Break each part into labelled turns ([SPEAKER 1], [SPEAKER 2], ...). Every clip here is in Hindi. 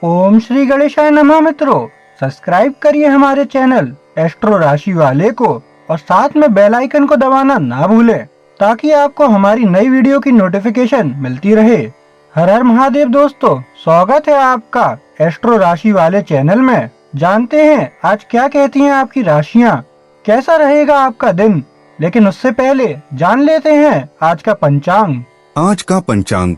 [SPEAKER 1] ओम श्री गणेशाय नमः। मित्रों, सब्सक्राइब करिए हमारे चैनल एस्ट्रो राशि वाले को और साथ में बेल आइकन को दबाना ना भूलें ताकि आपको हमारी नई वीडियो की नोटिफिकेशन मिलती रहे। हर हर महादेव दोस्तों, स्वागत है आपका एस्ट्रो राशि वाले चैनल में। जानते हैं आज क्या कहती हैं आपकी राशियां, कैसा रहेगा आपका दिन। लेकिन उससे पहले जान लेते हैं आज का पंचांग।
[SPEAKER 2] आज का पंचांग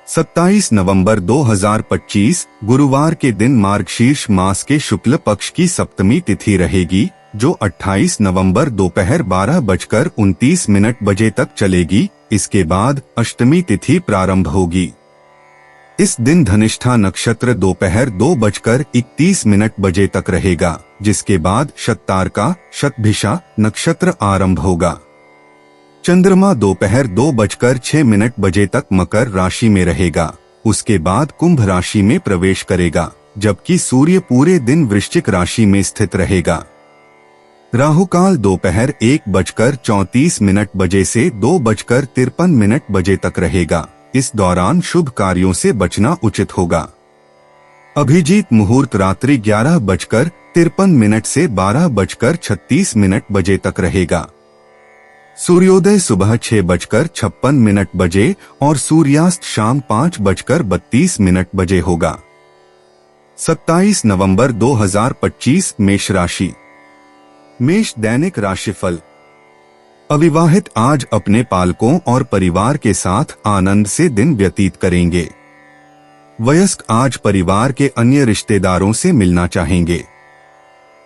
[SPEAKER 2] 27 नवंबर 2025 गुरुवार के दिन मार्गशीर्ष मास के शुक्ल पक्ष की सप्तमी तिथि रहेगी, जो 28 नवंबर दोपहर 12:29 बजे तक चलेगी। इसके बाद अष्टमी तिथि प्रारंभ होगी। इस दिन धनिष्ठा नक्षत्र दोपहर 2:31 बजे तक रहेगा, जिसके बाद शतार्का शतभिषा नक्षत्र आरंभ होगा। चंद्रमा दोपहर 2:06 बजे तक मकर राशि में रहेगा, उसके बाद कुंभ राशि में प्रवेश करेगा, जबकि सूर्य पूरे दिन वृश्चिक राशि में स्थित रहेगा। राहु काल दोपहर 1:34 बजे से 2:53 बजे तक रहेगा। इस दौरान शुभ कार्यों से बचना उचित होगा। अभिजीत मुहूर्त रात्रि 11:53 से 12:36 बजे तक रहेगा। सूर्योदय सुबह 6:56 बजे और सूर्यास्त शाम 5:32 बजे होगा। 27 नवंबर 2025 मेष राशि। मेष दैनिक राशिफल। अविवाहित आज अपने पालकों और परिवार के साथ आनंद से दिन व्यतीत करेंगे। वयस्क आज परिवार के अन्य रिश्तेदारों से मिलना चाहेंगे।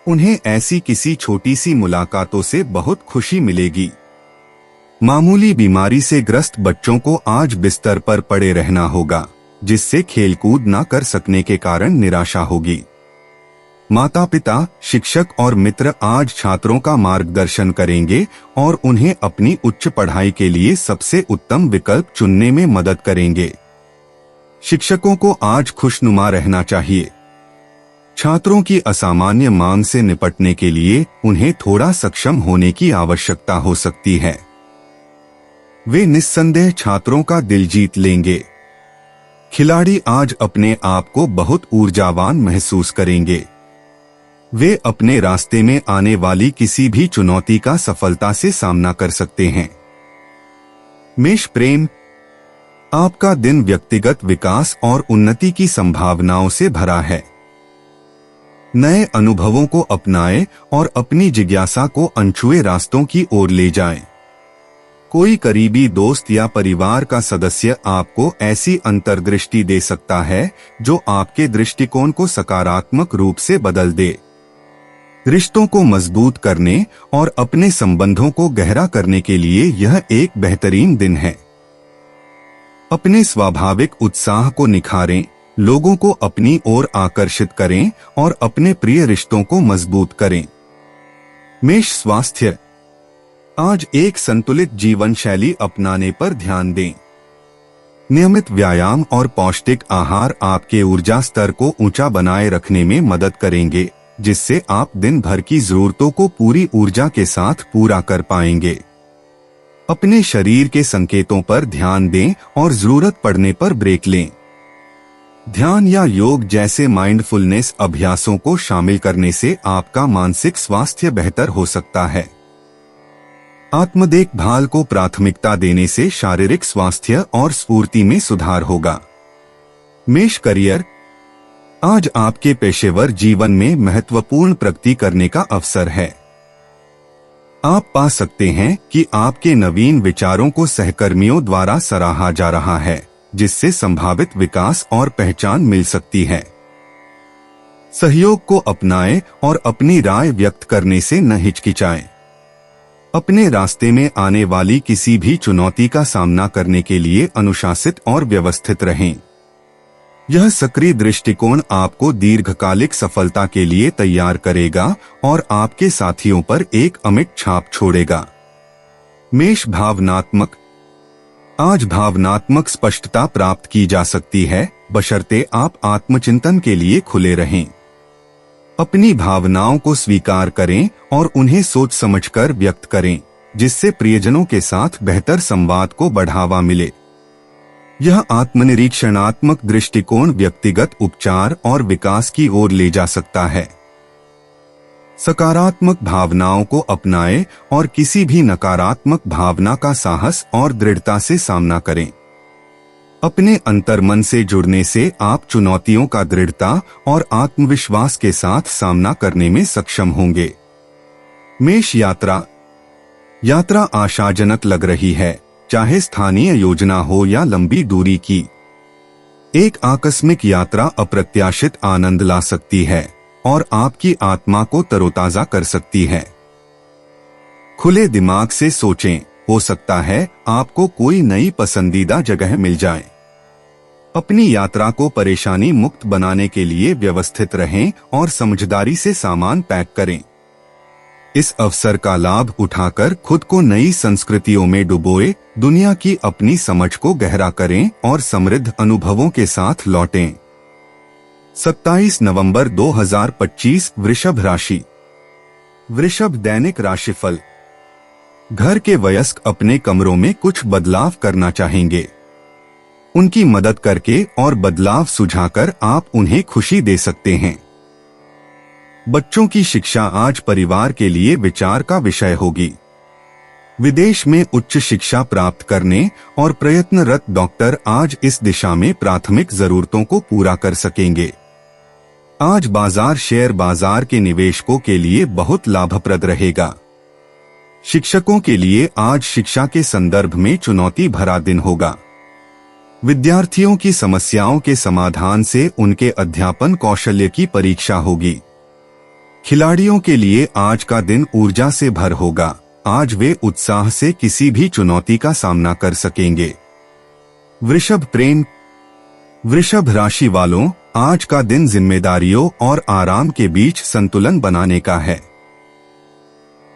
[SPEAKER 2] उन्हें ऐसी किसी छोटी सी मुलाकातों से बहुत खुशी मिलेगी। मामूली बीमारी से ग्रस्त बच्चों को आज बिस्तर पर पड़े रहना होगा, जिससे खेलकूद न कर सकने के कारण निराशा होगी। माता पिता, शिक्षक और मित्र आज छात्रों का मार्गदर्शन करेंगे और उन्हें अपनी उच्च पढ़ाई के लिए सबसे उत्तम विकल्प चुनने में मदद करेंगे। शिक्षकों को आज खुशनुमा रहना चाहिए। छात्रों की असामान्य मांग से निपटने के लिए उन्हें थोड़ा सक्षम होने की आवश्यकता हो सकती है। वे निस्संदेह छात्रों का दिल जीत लेंगे। खिलाड़ी आज अपने आप को बहुत ऊर्जावान महसूस करेंगे। वे अपने रास्ते में आने वाली किसी भी चुनौती का सफलता से सामना कर सकते हैं। मेष प्रेम। आपका दिन व्यक्तिगत विकास और उन्नति की संभावनाओं से भरा है। नए अनुभवों को अपनाएं और अपनी जिज्ञासा को अनछुए रास्तों की ओर ले जाएं। कोई करीबी दोस्त या परिवार का सदस्य आपको ऐसी अंतर्दृष्टि दे सकता है जो आपके दृष्टिकोण को सकारात्मक रूप से बदल दे। रिश्तों को मजबूत करने और अपने संबंधों को गहरा करने के लिए यह एक बेहतरीन दिन है। अपने स्वाभाविक उत्साह को निखारें, लोगों को अपनी ओर आकर्षित करें और अपने प्रिय रिश्तों को मजबूत करें। मेष स्वास्थ्य। आज एक संतुलित जीवन शैली अपनाने पर ध्यान दें। नियमित व्यायाम और पौष्टिक आहार आपके ऊर्जा स्तर को ऊंचा बनाए रखने में मदद करेंगे, जिससे आप दिन भर की जरूरतों को पूरी ऊर्जा के साथ पूरा कर पाएंगे। अपने शरीर के संकेतों पर ध्यान दें और जरूरत पड़ने पर ब्रेक लें। ध्यान या योग जैसे माइंडफुलनेस अभ्यासों को शामिल करने से आपका मानसिक स्वास्थ्य बेहतर हो सकता है। आत्म देखभाल को प्राथमिकता देने से शारीरिक स्वास्थ्य और स्फूर्ति में सुधार होगा। मेष करियर। आज आपके पेशेवर जीवन में महत्वपूर्ण प्रगति करने का अवसर है। आप पा सकते हैं कि आपके नवीन विचारों को सहकर्मियों द्वारा सराहा जा रहा है, जिससे संभावित विकास और पहचान मिल सकती है। सहयोग को अपनाएं और अपनी राय व्यक्त करने से न हिचकिचाएं। अपने रास्ते में आने वाली किसी भी चुनौती का सामना करने के लिए अनुशासित और व्यवस्थित रहें। यह सक्रिय दृष्टिकोण आपको दीर्घकालिक सफलता के लिए तैयार करेगा और आपके साथियों पर एक अमिट छाप छोड़ेगा। मेष भावनात्मक। आज भावनात्मक स्पष्टता प्राप्त की जा सकती है, बशर्ते आप आत्मचिंतन के लिए खुले रहें। अपनी भावनाओं को स्वीकार करें और उन्हें सोच समझकर व्यक्त करें, जिससे प्रियजनों के साथ बेहतर संवाद को बढ़ावा मिले। यह आत्मनिरीक्षणात्मक दृष्टिकोण व्यक्तिगत उपचार और विकास की ओर ले जा सकता है। सकारात्मक भावनाओं को अपनाएं और किसी भी नकारात्मक भावना का साहस और दृढ़ता से सामना करें। अपने अंतर्मन से जुड़ने से आप चुनौतियों का दृढ़ता और आत्मविश्वास के साथ सामना करने में सक्षम होंगे। मेष यात्रा आशाजनक लग रही है, चाहे स्थानीय योजना हो या लंबी दूरी की। एक आकस्मिक यात्रा अप्रत्याशित आनंद ला सकती है और आपकी आत्मा को तरोताजा कर सकती है। खुले दिमाग से सोचें, हो सकता है आपको कोई नई पसंदीदा जगह मिल जाए। अपनी यात्रा को परेशानी मुक्त बनाने के लिए व्यवस्थित रहें और समझदारी से सामान पैक करें। इस अवसर का लाभ उठाकर खुद को नई संस्कृतियों में डुबोए, दुनिया की अपनी समझ को गहरा करें और समृद्ध अनुभवों के साथ लौटें। 27 नवंबर 2025 वृषभ राशि। वृषभ दैनिक राशिफल। घर के वयस्क अपने कमरों में कुछ बदलाव करना चाहेंगे। उनकी मदद करके और बदलाव सुझाकर आप उन्हें खुशी दे सकते हैं। बच्चों की शिक्षा आज परिवार के लिए विचार का विषय होगी। विदेश में उच्च शिक्षा प्राप्त करने और प्रयत्नरत डॉक्टर आज इस दिशा में प्राथमिक जरूरतों को पूरा कर सकेंगे। आज बाजार शेयर बाजार के निवेशकों के लिए बहुत लाभप्रद रहेगा। शिक्षकों के लिए आज शिक्षा के संदर्भ में चुनौती भरा दिन होगा। विद्यार्थियों की समस्याओं के समाधान से उनके अध्यापन कौशल्य की परीक्षा होगी। खिलाड़ियों के लिए आज का दिन ऊर्जा से भर होगा। आज वे उत्साह से किसी भी चुनौती का सामना कर सकेंगे। वृषभ प्रेम। वृषभ राशि वालों, आज का दिन जिम्मेदारियों और आराम के बीच संतुलन बनाने का है।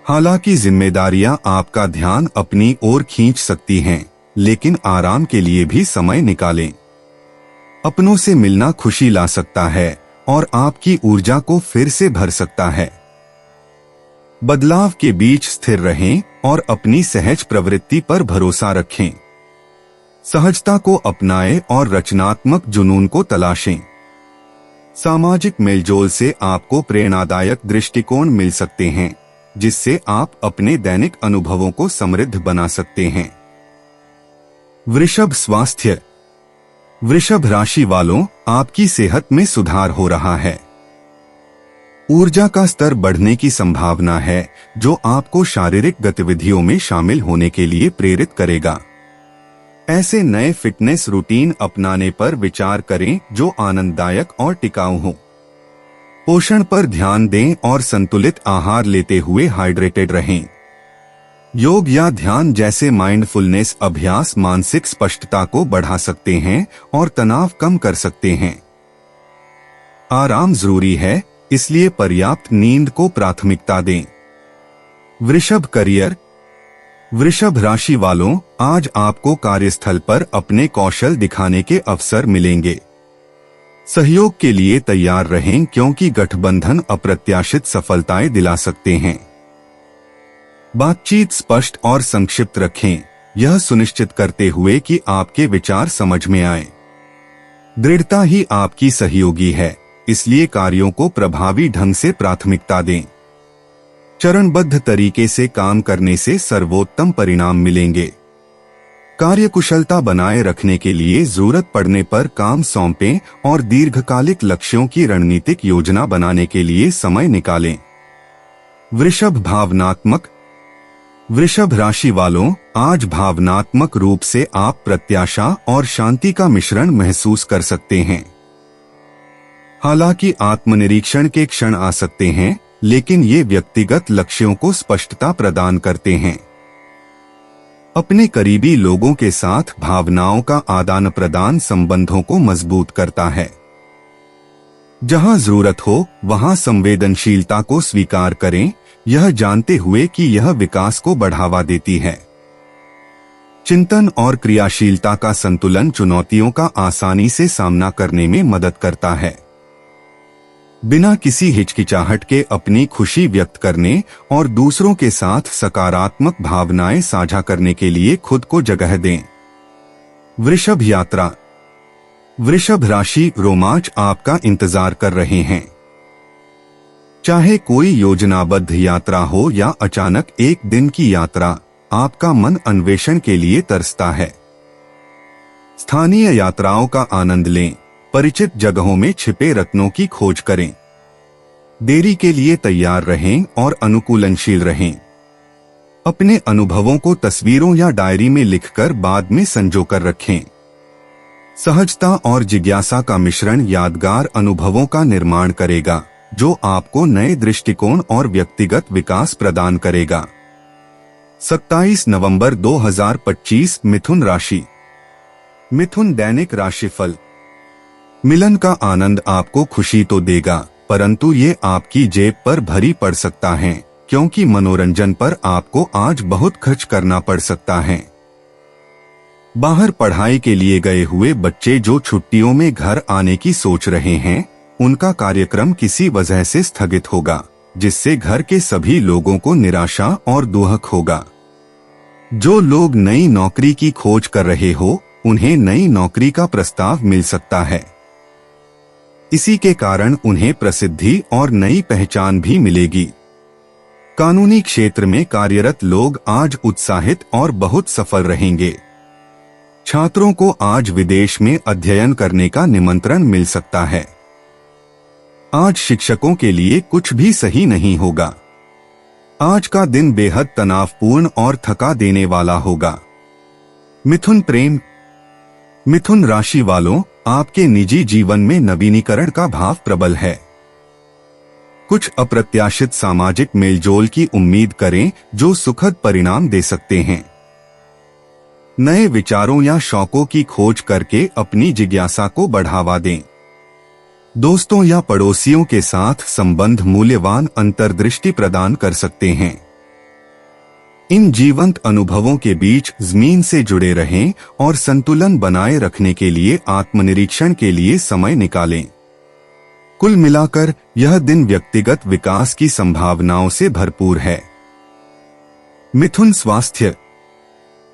[SPEAKER 2] हालांकि जिम्मेदारियां आपका ध्यान अपनी ओर खींच सकती हैं, लेकिन आराम के लिए भी समय निकालें। अपनों से मिलना खुशी ला सकता है और आपकी ऊर्जा को फिर से भर सकता है। बदलाव के बीच स्थिर रहें और अपनी सहज प्रवृत्ति पर भरोसा रखें। सहजता को अपनाएं और रचनात्मक जुनून को तलाशें। सामाजिक मेलजोल से आपको प्रेरणादायक दृष्टिकोण मिल सकते हैं, जिससे आप अपने दैनिक अनुभवों को समृद्ध बना सकते हैं। वृषभ स्वास्थ्य। वृषभ राशि वालों, आपकी सेहत में सुधार हो रहा है। ऊर्जा का स्तर बढ़ने की संभावना है, जो आपको शारीरिक गतिविधियों में शामिल होने के लिए प्रेरित करेगा। ऐसे नए फिटनेस रूटीन अपनाने पर विचार करें जो आनंददायक और टिकाऊ हो। पोषण पर ध्यान दें और संतुलित आहार लेते हुए हाइड्रेटेड रहें। योग या ध्यान जैसे माइंडफुलनेस अभ्यास मानसिक स्पष्टता को बढ़ा सकते हैं और तनाव कम कर सकते हैं। आराम जरूरी है, इसलिए पर्याप्त नींद को प्राथमिकता दें। वृषभ करियर। वृषभ राशि वालों, आज आपको कार्यस्थल पर अपने कौशल दिखाने के अवसर मिलेंगे। सहयोग के लिए तैयार रहें क्योंकि गठबंधन अप्रत्याशित सफलताएं दिला सकते हैं। बातचीत स्पष्ट और संक्षिप्त रखें, यह सुनिश्चित करते हुए कि आपके विचार समझ में आए। दृढ़ता ही आपकी सहयोगी है, इसलिए कार्यों को प्रभावी ढंग से प्राथमिकता दें। चरणबद्ध तरीके से काम करने से सर्वोत्तम परिणाम मिलेंगे। कार्यकुशलता बनाए रखने के लिए जरूरत पड़ने पर काम सौंपें और दीर्घकालिक लक्ष्यों की रणनीतिक योजना बनाने के लिए समय निकालें। वृषभ भावनात्मक। वृषभ राशि वालों, आज भावनात्मक रूप से आप प्रत्याशा और शांति का मिश्रण महसूस कर सकते हैं। हालांकि आत्मनिरीक्षण के क्षण आ सकते हैं, लेकिन ये व्यक्तिगत लक्ष्यों को स्पष्टता प्रदान करते हैं। अपने करीबी लोगों के साथ भावनाओं का आदान प्रदान संबंधों को मजबूत करता है। जहां जरूरत हो वहां संवेदनशीलता को स्वीकार करें, यह जानते हुए कि यह विकास को बढ़ावा देती है। चिंतन और क्रियाशीलता का संतुलन चुनौतियों का आसानी से सामना करने में मदद करता है। बिना किसी हिचकिचाहट के अपनी खुशी व्यक्त करने और दूसरों के साथ सकारात्मक भावनाएं साझा करने के लिए खुद को जगह दें। वृषभ यात्रा। वृषभ राशि रोमांच आपका इंतजार कर रहे हैं। चाहे कोई योजनाबद्ध यात्रा हो या अचानक एक दिन की यात्रा, आपका मन अन्वेषण के लिए तरसता है। स्थानीय यात्राओं का आनंद लें, परिचित जगहों में छिपे रत्नों की खोज करें। देरी के लिए तैयार रहें और अनुकूलनशील रहें। अपने अनुभवों को तस्वीरों या डायरी में लिखकर बाद में संजो कर रखें। सहजता और जिज्ञासा का मिश्रण यादगार अनुभवों का निर्माण करेगा, जो आपको नए दृष्टिकोण और व्यक्तिगत विकास प्रदान करेगा। 27 नवंबर 2025 मिथुन राशि। मिथुन दैनिक राशिफल। मिलन का आनंद आपको खुशी तो देगा, परंतु ये आपकी जेब पर भारी पड़ सकता है, क्योंकि मनोरंजन पर आपको आज बहुत खर्च करना पड़ सकता है। बाहर पढ़ाई के लिए गए हुए बच्चे जो छुट्टियों में घर आने की सोच रहे हैं, उनका कार्यक्रम किसी वजह से स्थगित होगा, जिससे घर के सभी लोगों को निराशा और दुख होगा। जो लोग नई नौकरी की खोज कर रहे हो, उन्हें नई नौकरी का प्रस्ताव मिल सकता है। इसी के कारण उन्हें प्रसिद्धि और नई पहचान भी मिलेगी। कानूनी क्षेत्र में कार्यरत लोग आज उत्साहित और बहुत सफल रहेंगे। छात्रों को आज विदेश में अध्ययन करने का निमंत्रण मिल सकता है। आज शिक्षकों के लिए कुछ भी सही नहीं होगा। आज का दिन बेहद तनावपूर्ण और थका देने वाला होगा। मिथुन प्रेम। मिथुन राशि वालों, आपके निजी जीवन में नवीनीकरण का भाव प्रबल है। कुछ अप्रत्याशित सामाजिक मेलजोल की उम्मीद करें, जो सुखद परिणाम दे सकते हैं। नए विचारों या शौकों की खोज करके अपनी जिज्ञासा को बढ़ावा दें। दोस्तों या पड़ोसियों के साथ संबंध मूल्यवान अंतर्दृष्टि प्रदान कर सकते हैं। इन जीवंत अनुभवों के बीच जमीन से जुड़े रहें और संतुलन बनाए रखने के लिए आत्मनिरीक्षण के लिए समय निकालें। कुल मिलाकर यह दिन व्यक्तिगत विकास की संभावनाओं से भरपूर है। मिथुन स्वास्थ्य।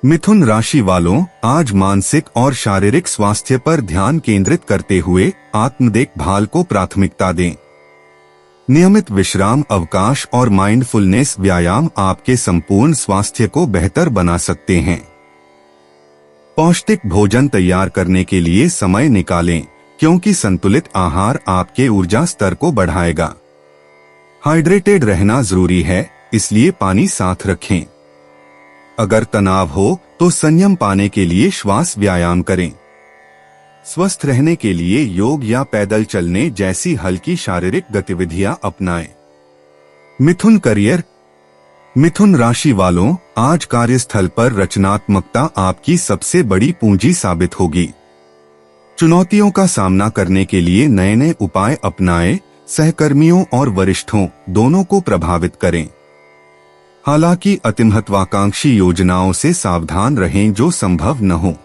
[SPEAKER 2] मिथुन राशि वालों, आज मानसिक और शारीरिक स्वास्थ्य पर ध्यान केंद्रित करते हुए आत्म देखभाल को प्राथमिकता दें। नियमित विश्राम, अवकाश और माइंडफुलनेस व्यायाम आपके संपूर्ण स्वास्थ्य को बेहतर बना सकते हैं। पौष्टिक भोजन तैयार करने के लिए समय निकालें, क्योंकि संतुलित आहार आपके ऊर्जा स्तर को बढ़ाएगा। हाइड्रेटेड रहना जरूरी है, इसलिए पानी साथ रखें। अगर तनाव हो तो संयम पाने के लिए श्वास व्यायाम करें। स्वस्थ रहने के लिए योग या पैदल चलने जैसी हल्की शारीरिक गतिविधियां अपनाएं। मिथुन करियर। मिथुन राशि वालों, आज कार्यस्थल पर रचनात्मकता आपकी सबसे बड़ी पूंजी साबित होगी। चुनौतियों का सामना करने के लिए नए नए उपाय अपनाएं, सहकर्मियों और वरिष्ठों दोनों को प्रभावित करें। हालांकि अतिमहत्वाकांक्षी योजनाओं से सावधान रहें जो संभव न हो।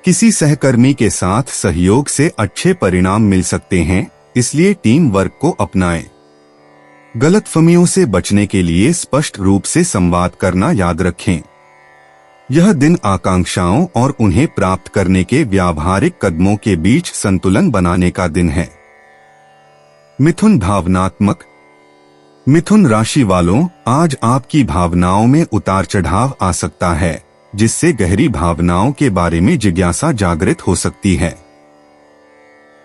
[SPEAKER 2] किसी सहकर्मी के साथ सहयोग से अच्छे परिणाम मिल सकते हैं, इसलिए टीम वर्क को अपनाएं। गलतफहमियों से बचने के लिए स्पष्ट रूप से संवाद करना याद रखें। यह दिन आकांक्षाओं और उन्हें प्राप्त करने के व्यावहारिक कदमों के बीच संतुलन बनाने का दिन है। मिथुन भावनात्मक। मिथुन राशि वालों, आज आपकी भावनाओं में उतार चढ़ाव आ सकता है, जिससे गहरी भावनाओं के बारे में जिज्ञासा जागृत हो सकती है।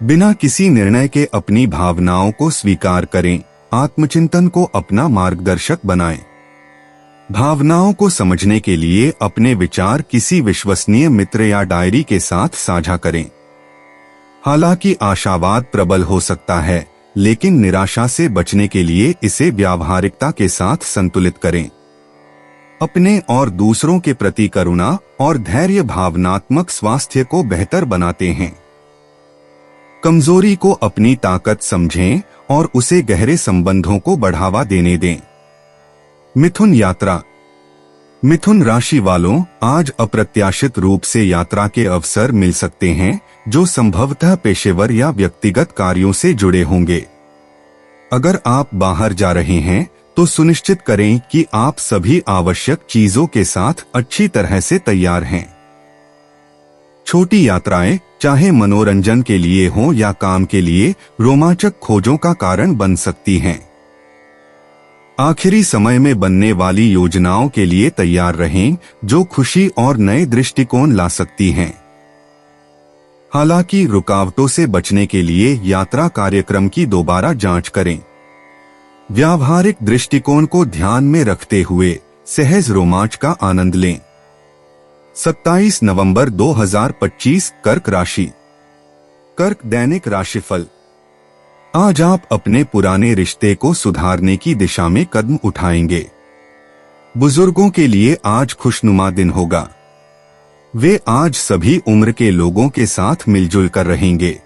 [SPEAKER 2] बिना किसी निर्णय के अपनी भावनाओं को स्वीकार करें, आत्मचिंतन को अपना मार्गदर्शक बनाएं। भावनाओं को समझने के लिए अपने विचार किसी विश्वसनीय मित्र या डायरी के साथ साझा करें। हालांकि आशावाद प्रबल हो सकता है, लेकिन निराशा से बचने के लिए इसे व्यावहारिकता के साथ संतुलित करें। अपने और दूसरों के प्रति करुणा और धैर्य भावनात्मक स्वास्थ्य को बेहतर बनाते हैं। कमजोरी को अपनी ताकत समझें और उसे गहरे संबंधों को बढ़ावा देने दें। मिथुन यात्रा। मिथुन राशि वालों, आज अप्रत्याशित रूप से यात्रा के अवसर मिल सकते हैं, जो संभवतः पेशेवर या व्यक्तिगत कार्यों से जुड़े होंगे। अगर आप बाहर जा रहे हैं तो सुनिश्चित करें कि आप सभी आवश्यक चीजों के साथ अच्छी तरह से तैयार हैं। छोटी यात्राएं, चाहे मनोरंजन के लिए हो या काम के लिए, रोमांचक खोजों का कारण बन सकती हैं। आखिरी समय में बनने वाली योजनाओं के लिए तैयार रहें, जो खुशी और नए दृष्टिकोण ला सकती हैं। हालांकि रुकावटों से बचने के लिए यात्रा कार्यक्रम की दोबारा जांच करें। व्यावहारिक दृष्टिकोण को ध्यान में रखते हुए सहज रोमांच का आनंद लें। 27 नवंबर 2025 कर्क राशि। कर्क दैनिक राशिफल। आज आप अपने पुराने रिश्ते को सुधारने की दिशा में कदम उठाएंगे। बुजुर्गों के लिए आज खुशनुमा दिन होगा। वे आज सभी उम्र के लोगों के साथ मिलजुल कर रहेंगे।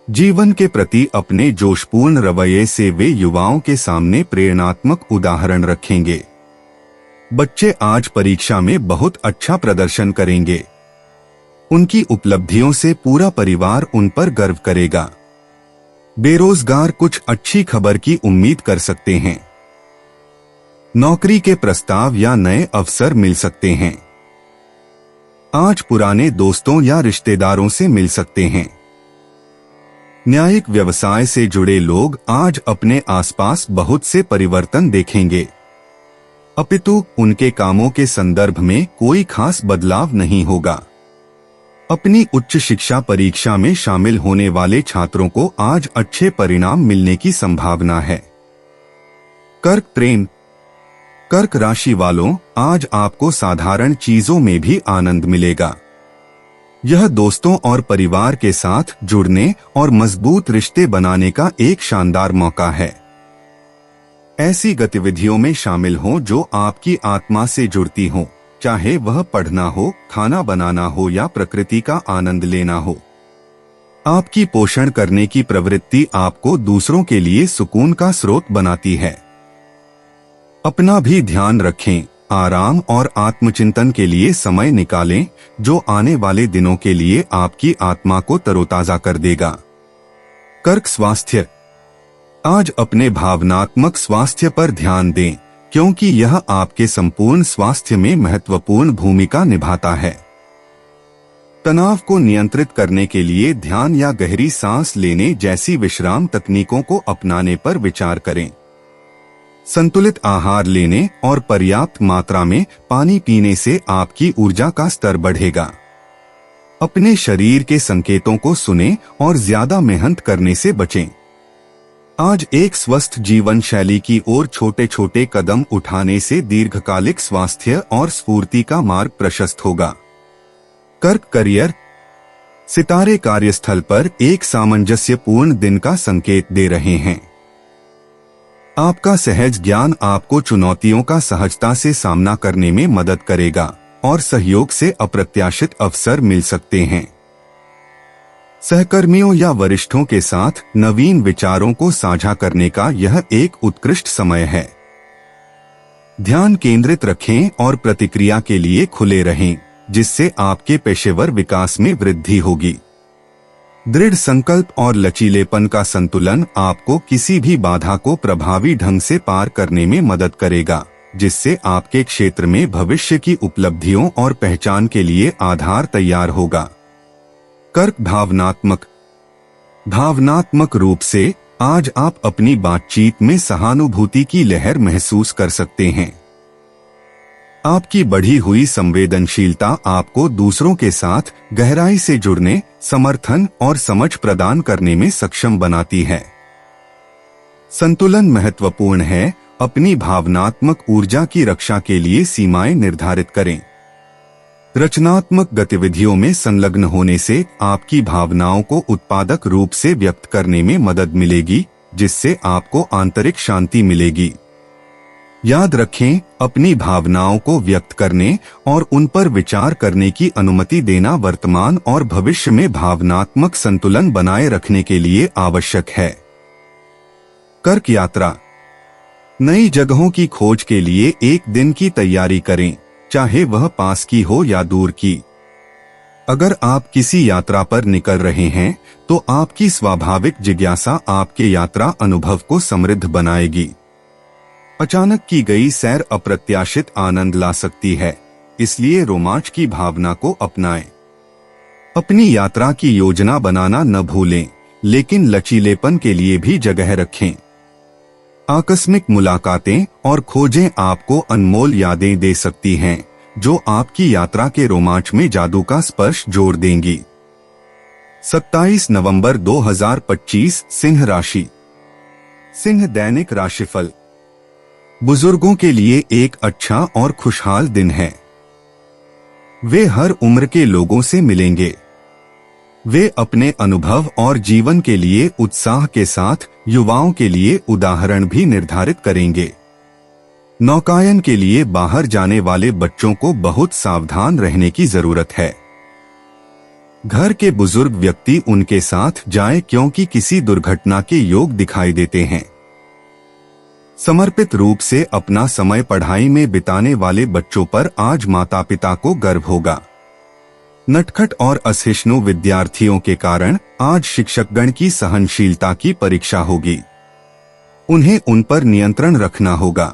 [SPEAKER 2] जीवन के प्रति अपने जोशपूर्ण रवैये से वे युवाओं के सामने प्रेरणात्मक उदाहरण रखेंगे। बच्चे आज परीक्षा में बहुत अच्छा प्रदर्शन करेंगे। उनकी उपलब्धियों से पूरा परिवार उन पर गर्व करेगा। बेरोजगार कुछ अच्छी खबर की उम्मीद कर सकते हैं। नौकरी के प्रस्ताव या नए अवसर मिल सकते हैं। आज पुराने दोस्तों या रिश्तेदारों से मिल सकते हैं। न्यायिक व्यवसाय से जुड़े लोग आज अपने आसपास बहुत से परिवर्तन देखेंगे, अपितु उनके कामों के संदर्भ में कोई खास बदलाव नहीं होगा। अपनी उच्च शिक्षा परीक्षा में शामिल होने वाले छात्रों को आज अच्छे परिणाम मिलने की संभावना है। कर्क प्रेम। कर्क राशि वालों, आज आपको साधारण चीजों में भी आनंद मिलेगा। यह दोस्तों और परिवार के साथ जुड़ने और मजबूत रिश्ते बनाने का एक शानदार मौका है। ऐसी गतिविधियों में शामिल हों जो आपकी आत्मा से जुड़ती हों, चाहे वह पढ़ना हो, खाना बनाना हो या प्रकृति का आनंद लेना हो। आपकी पोषण करने की प्रवृत्ति आपको दूसरों के लिए सुकून का स्रोत बनाती है। अपना भी ध्यान रखें। आराम और आत्मचिंतन के लिए समय निकालें, जो आने वाले दिनों के लिए आपकी आत्मा को तरोताजा कर देगा। कर्क स्वास्थ्य। आज अपने भावनात्मक स्वास्थ्य पर ध्यान दें, क्योंकि यह आपके संपूर्ण स्वास्थ्य में महत्वपूर्ण भूमिका निभाता है। तनाव को नियंत्रित करने के लिए ध्यान या गहरी सांस लेने जैसी विश्राम तकनीकों को अपनाने पर विचार करें। संतुलित आहार लेने और पर्याप्त मात्रा में पानी पीने से आपकी ऊर्जा का स्तर बढ़ेगा। अपने शरीर के संकेतों को सुनें और ज्यादा मेहनत करने से बचें। आज एक स्वस्थ जीवन शैली की ओर छोटे छोटे कदम उठाने से दीर्घकालिक स्वास्थ्य और स्फूर्ति का मार्ग प्रशस्त होगा। कर्क करियर। सितारे कार्यस्थल पर एक सामंजस्यपूर्ण दिन का संकेत दे रहे हैं। आपका सहज ज्ञान आपको चुनौतियों का सहजता से सामना करने में मदद करेगा और सहयोग से अप्रत्याशित अवसर मिल सकते हैं। सहकर्मियों या वरिष्ठों के साथ नवीन विचारों को साझा करने का यह एक उत्कृष्ट समय है। ध्यान केंद्रित रखें और प्रतिक्रिया के लिए खुले रहें, जिससे आपके पेशेवर विकास में वृद्धि होगी। दृढ़ संकल्प और लचीलेपन का संतुलन आपको किसी भी बाधा को प्रभावी ढंग से पार करने में मदद करेगा, जिससे आपके क्षेत्र में भविष्य की उपलब्धियों और पहचान के लिए आधार तैयार होगा। कर्क भावनात्मक रूप से आज आप अपनी बातचीत में सहानुभूति की लहर महसूस कर सकते हैं। आपकी बढ़ी हुई संवेदनशीलता आपको दूसरों के साथ गहराई से जुड़ने, समर्थन और समझ प्रदान करने में सक्षम बनाती है। संतुलन महत्वपूर्ण है। अपनी भावनात्मक ऊर्जा की रक्षा के लिए सीमाएं निर्धारित करें। रचनात्मक गतिविधियों में संलग्न होने से आपकी भावनाओं को उत्पादक रूप से व्यक्त करने में मदद मिलेगी, जिससे आपको आंतरिक शांति मिलेगी। याद रखें, अपनी भावनाओं को व्यक्त करने और उन पर विचार करने की अनुमति देना वर्तमान और भविष्य में भावनात्मक संतुलन बनाए रखने के लिए आवश्यक है। कर्क यात्रा। नई जगहों की खोज के लिए एक दिन की तैयारी करें, चाहे वह पास की हो या दूर की। अगर आप किसी यात्रा पर निकल रहे हैं, तो आपकी स्वाभाविक जिज्ञासा आपके यात्रा अनुभव को समृद्ध बनाएगी। अचानक की गई सैर अप्रत्याशित आनंद ला सकती है, इसलिए रोमांच की भावना को अपनाएं। अपनी यात्रा की योजना बनाना न भूलें, लेकिन लचीलेपन के लिए भी जगह रखें। आकस्मिक मुलाकातें और खोजें आपको अनमोल यादें दे सकती हैं, जो आपकी यात्रा के रोमांच में जादू का स्पर्श जोड़ देंगी। 27 नवंबर 2025 सिंह राशि। सिंह दैनिक राशिफल। बुजुर्गों के लिए एक अच्छा और खुशहाल दिन है। वे हर उम्र के लोगों से मिलेंगे। वे अपने अनुभव और जीवन के लिए उत्साह के साथ युवाओं के लिए उदाहरण भी निर्धारित करेंगे। नौकायन के लिए बाहर जाने वाले बच्चों को बहुत सावधान रहने की जरूरत है। घर के बुजुर्ग व्यक्ति उनके साथ जाएं, क्योंकि किसी दुर्घटना के योग दिखाई देते हैं। समर्पित रूप से अपना समय पढ़ाई में बिताने वाले बच्चों पर आज माता पिता को गर्व होगा। नटखट और असहिष्णु विद्यार्थियों के कारण आज शिक्षकगण की सहनशीलता की परीक्षा होगी। उन्हें उन पर नियंत्रण रखना होगा।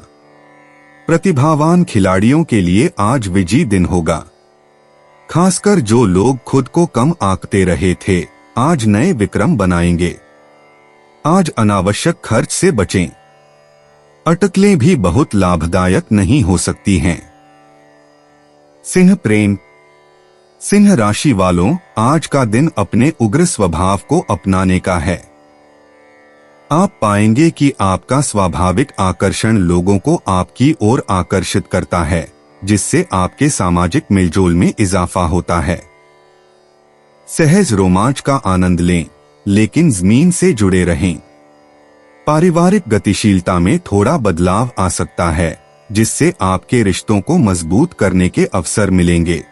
[SPEAKER 2] प्रतिभावान खिलाड़ियों के लिए आज विजयी दिन होगा। खासकर जो लोग खुद को कम आंकते रहे थे, आज नए विक्रम बनाएंगे। आज अनावश्यक खर्च से बचें। अटकलें भी बहुत लाभदायक नहीं हो सकती हैं। सिंह प्रेम। सिंह राशि वालों, आज का दिन अपने उग्र स्वभाव को अपनाने का है। आप पाएंगे कि आपका स्वाभाविक आकर्षण लोगों को आपकी ओर आकर्षित करता है, जिससे आपके सामाजिक मिलजोल में इजाफा होता है। सहज रोमांच का आनंद लें, लेकिन जमीन से जुड़े रहें। पारिवारिक गतिशीलता में थोड़ा बदलाव आ सकता है, जिससे आपके रिश्तों को मजबूत करने के अवसर मिलेंगे।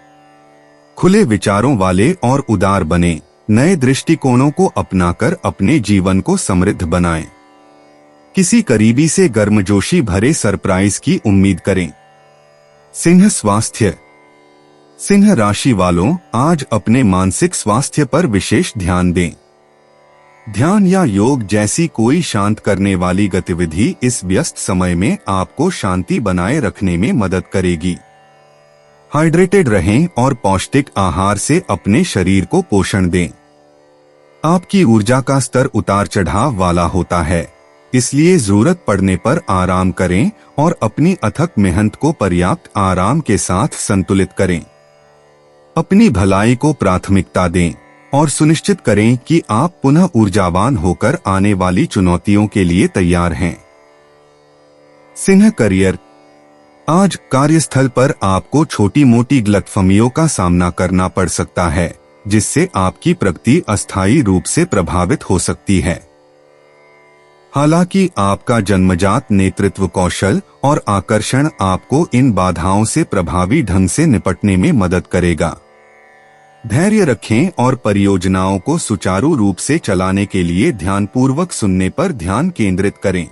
[SPEAKER 2] खुले विचारों वाले और उदार बने। नए दृष्टिकोणों को अपनाकर अपने जीवन को समृद्ध बनाएं। किसी करीबी से गर्मजोशी भरे सरप्राइज की उम्मीद करें। सिंह स्वास्थ्य। सिंह राशि वालों, आज अपने मानसिक स्वास्थ्य पर विशेष ध्यान दें। ध्यान या योग जैसी कोई शांत करने वाली गतिविधि इस व्यस्त समय में आपको शांति बनाए रखने में मदद करेगी। हाइड्रेटेड रहें और पौष्टिक आहार से अपने शरीर को पोषण दें। आपकी ऊर्जा का स्तर उतार चढ़ाव वाला होता है, इसलिए जरूरत पड़ने पर आराम करें और अपनी अथक मेहनत को पर्याप्त आराम के साथ संतुलित करें। अपनी भलाई को प्राथमिकता दें और सुनिश्चित करें कि आप पुनः ऊर्जावान होकर आने वाली चुनौतियों के लिए तैयार हैं। सिंह करियर। आज कार्यस्थल पर आपको छोटी मोटी गलतफहमियों का सामना करना पड़ सकता है, जिससे आपकी प्रगति अस्थायी रूप से प्रभावित हो सकती है। हालांकि आपका जन्मजात नेतृत्व कौशल और आकर्षण आपको इन बाधाओं से प्रभावी ढंग से निपटने में मदद करेगा। धैर्य रखें और परियोजनाओं को सुचारू रूप से चलाने के लिए ध्यानपूर्वक सुनने पर ध्यान केंद्रित करें।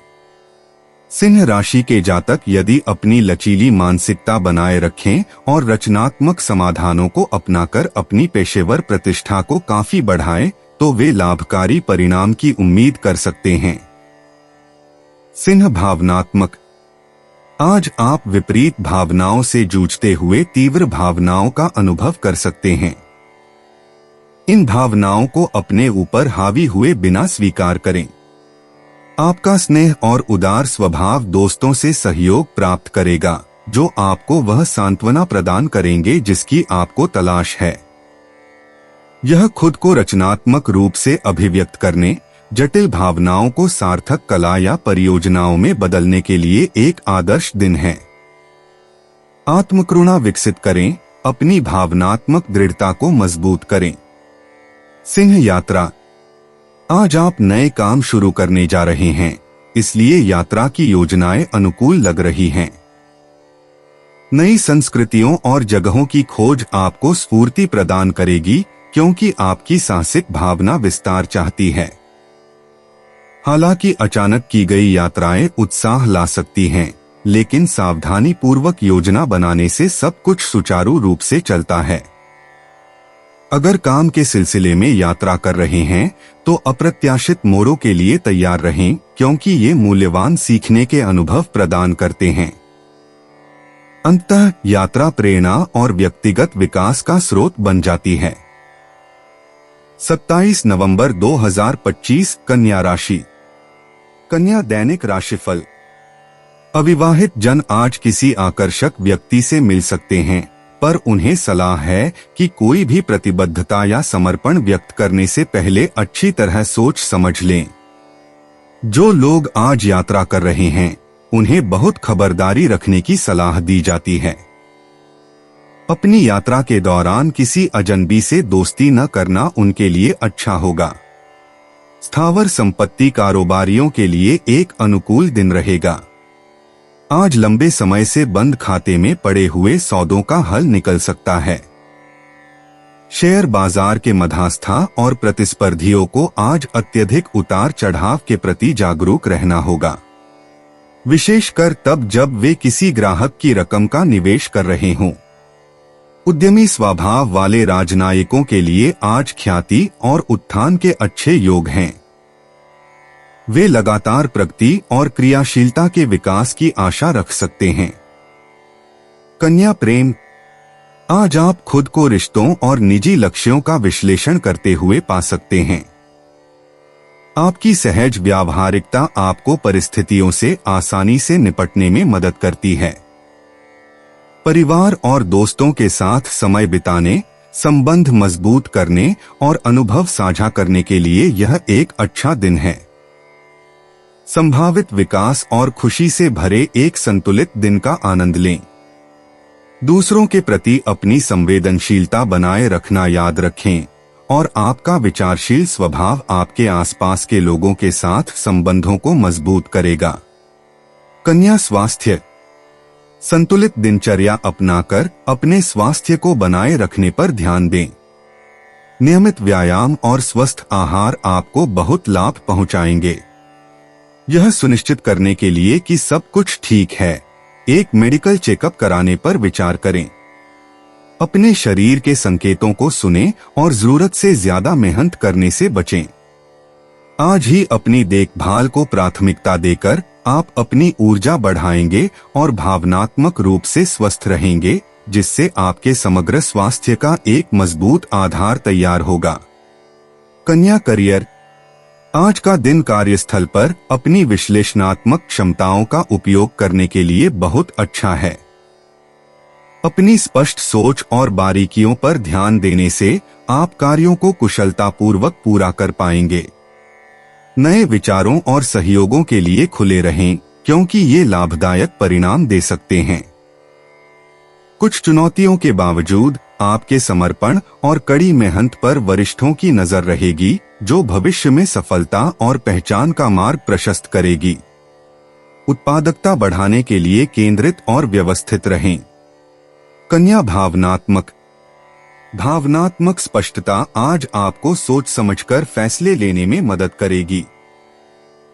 [SPEAKER 2] सिंह राशि के जातक यदि अपनी लचीली मानसिकता बनाए रखें और रचनात्मक समाधानों को अपनाकर अपनी पेशेवर प्रतिष्ठा को काफी बढ़ाएं, तो वे लाभकारी परिणाम की उम्मीद कर सकते हैं। सिंह भावनात्मक। आज आप विपरीत भावनाओं से जूझते हुए तीव्र भावनाओं का अनुभव कर सकते हैं। इन भावनाओं को अपने ऊपर हावी हुए बिना स्वीकार करें। आपका स्नेह और उदार स्वभाव दोस्तों से सहयोग प्राप्त करेगा, जो आपको वह सांत्वना प्रदान करेंगे जिसकी आपको तलाश है। यह खुद को रचनात्मक रूप से अभिव्यक्त करने, जटिल भावनाओं को सार्थक कला या परियोजनाओं में बदलने के लिए एक आदर्श दिन है। आत्मकरुणा विकसित करें, अपनी भावनात्मक दृढ़ता को मजबूत करें। सिंह यात्रा। आज आप नए काम शुरू करने जा रहे हैं, इसलिए यात्रा की योजनाएं अनुकूल लग रही हैं। नई संस्कृतियों और जगहों की खोज आपको स्फूर्ति प्रदान करेगी, क्योंकि आपकी साहसिक भावना विस्तार चाहती है। हालांकि अचानक की गई यात्राएं उत्साह ला सकती हैं, लेकिन सावधानी पूर्वक योजना बनाने से सब कुछ सुचारू रूप से चलता है। अगर काम के सिलसिले में यात्रा कर रहे हैं, तो अप्रत्याशित मोड़ों के लिए तैयार रहें, क्योंकि ये मूल्यवान सीखने के अनुभव प्रदान करते हैं। अंततः यात्रा प्रेरणा और व्यक्तिगत विकास का स्रोत बन जाती है। 27 नवंबर 2025 कन्या राशि। कन्या दैनिक राशिफल। अविवाहित जन आज किसी आकर्षक व्यक्ति से मिल सकते हैं, पर उन्हें सलाह है कि कोई भी प्रतिबद्धता या समर्पण व्यक्त करने से पहले अच्छी तरह सोच समझ लें। जो लोग आज यात्रा कर रहे हैं, उन्हें बहुत खबरदारी रखने की सलाह दी जाती है। अपनी यात्रा के दौरान किसी अजनबी से दोस्ती न करना उनके लिए अच्छा होगा। स्थावर संपत्ति कारोबारियों के लिए एक अनुकूल दिन रहेगा। आज लंबे समय से बंद खाते में पड़े हुए सौदों का हल निकल सकता है। शेयर बाजार के मध्यस्थों और प्रतिस्पर्धियों को आज अत्यधिक उतार चढ़ाव के प्रति जागरूक रहना होगा, विशेषकर तब जब वे किसी ग्राहक की रकम का निवेश कर रहे हों। उद्यमी स्वभाव वाले राजनयिकों के लिए आज ख्याति और उत्थान के अच्छे योग हैं। वे लगातार प्रगति और क्रियाशीलता के विकास की आशा रख सकते हैं। कन्या प्रेम। आज आप खुद को रिश्तों और निजी लक्ष्यों का विश्लेषण करते हुए पा सकते हैं। आपकी सहज व्यावहारिकता आपको परिस्थितियों से आसानी से निपटने में मदद करती है। परिवार और दोस्तों के साथ समय बिताने, संबंध मजबूत करने और अनुभव साझा करने के लिए यह एक अच्छा दिन है। संभावित विकास और खुशी से भरे एक संतुलित दिन का आनंद लें। दूसरों के प्रति अपनी संवेदनशीलता बनाए रखना याद रखें और आपका विचारशील स्वभाव आपके आसपास के लोगों के साथ संबंधों को मजबूत करेगा। कन्या स्वास्थ्य। संतुलित दिनचर्या अपनाकर अपने स्वास्थ्य को बनाए रखने पर ध्यान दें। नियमित व्यायाम और स्वस्थ आहार आपको बहुत लाभ पहुंचाएंगे। यह सुनिश्चित करने के लिए कि सब कुछ ठीक है, एक मेडिकल चेकअप कराने पर विचार करें। अपने शरीर के संकेतों को सुनें और जरूरत से ज्यादा मेहनत करने से बचें। आज ही अपनी देखभाल को प्राथमिकता देकर आप अपनी ऊर्जा बढ़ाएंगे और भावनात्मक रूप से स्वस्थ रहेंगे, जिससे आपके समग्र स्वास्थ्य का एक मजबूत आधार तैयार होगा। कन्या करियर। आज का दिन कार्यस्थल पर अपनी विश्लेषणात्मक क्षमताओं का उपयोग करने के लिए बहुत अच्छा है। अपनी स्पष्ट सोच और बारीकियों पर ध्यान देने से आप कार्यों को कुशलतापूर्वक पूरा कर पाएंगे। नए विचारों और सहयोगों के लिए खुले रहें, क्योंकि ये लाभदायक परिणाम दे सकते हैं। कुछ चुनौतियों के बावजूद आपके समर्पण और कड़ी मेहनत पर वरिष्ठों की नजर रहेगी, जो भविष्य में सफलता और पहचान का मार्ग प्रशस्त करेगी। उत्पादकता बढ़ाने के लिए केंद्रित और व्यवस्थित रहें। कन्या भावनात्मक स्पष्टता आज आपको सोच समझकर फैसले लेने में मदद करेगी।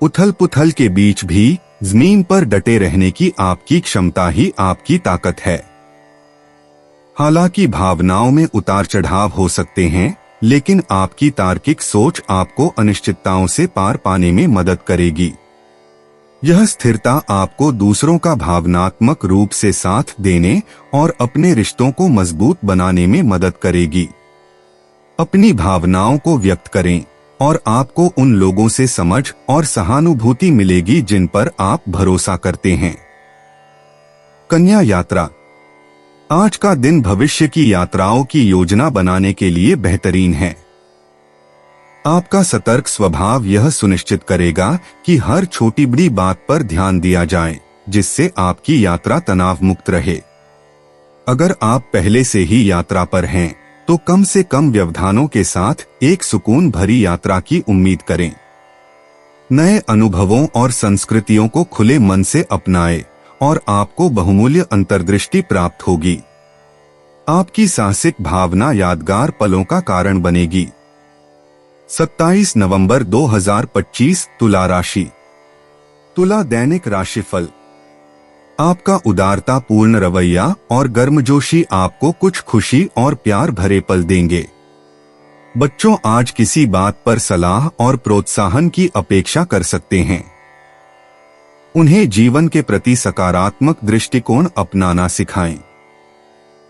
[SPEAKER 2] उथल पुथल के बीच भी जमीन पर डटे रहने की आपकी क्षमता ही आपकी ताकत है। हालांकि भावनाओं में उतार चढ़ाव हो सकते हैं, लेकिन आपकी तार्किक सोच आपको अनिश्चितताओं से पार पाने में मदद करेगी। यह स्थिरता आपको दूसरों का भावनात्मक रूप से साथ देने और अपने रिश्तों को मजबूत बनाने में मदद करेगी। अपनी भावनाओं को व्यक्त करें और आपको उन लोगों से समझ और सहानुभूति मिलेगी जिन पर आप भरोसा करते हैं। कन्या यात्रा। आज का दिन भविष्य की यात्राओं की योजना बनाने के लिए बेहतरीन है। आपका सतर्क स्वभाव यह सुनिश्चित करेगा कि हर छोटी बड़ी बात पर ध्यान दिया जाए, जिससे आपकी यात्रा तनाव मुक्त रहे। अगर आप पहले से ही यात्रा पर हैं, तो कम से कम व्यवधानों के साथ एक सुकून भरी यात्रा की उम्मीद करें। नए अनुभवों और संस्कृतियों को खुले मन से अपनाएं और आपको बहुमूल्य अंतर्दृष्टि प्राप्त होगी। आपकी साहसिक भावना यादगार पलों का कारण बनेगी। 27 नवंबर 2025 तुला राशि। तुला दैनिक राशिफल। आपका उदारता पूर्ण रवैया और गर्मजोशी आपको कुछ खुशी और प्यार भरे पल देंगे। बच्चों आज किसी बात पर सलाह और प्रोत्साहन की अपेक्षा कर सकते हैं। उन्हें जीवन के प्रति सकारात्मक दृष्टिकोण अपनाना सिखाएं।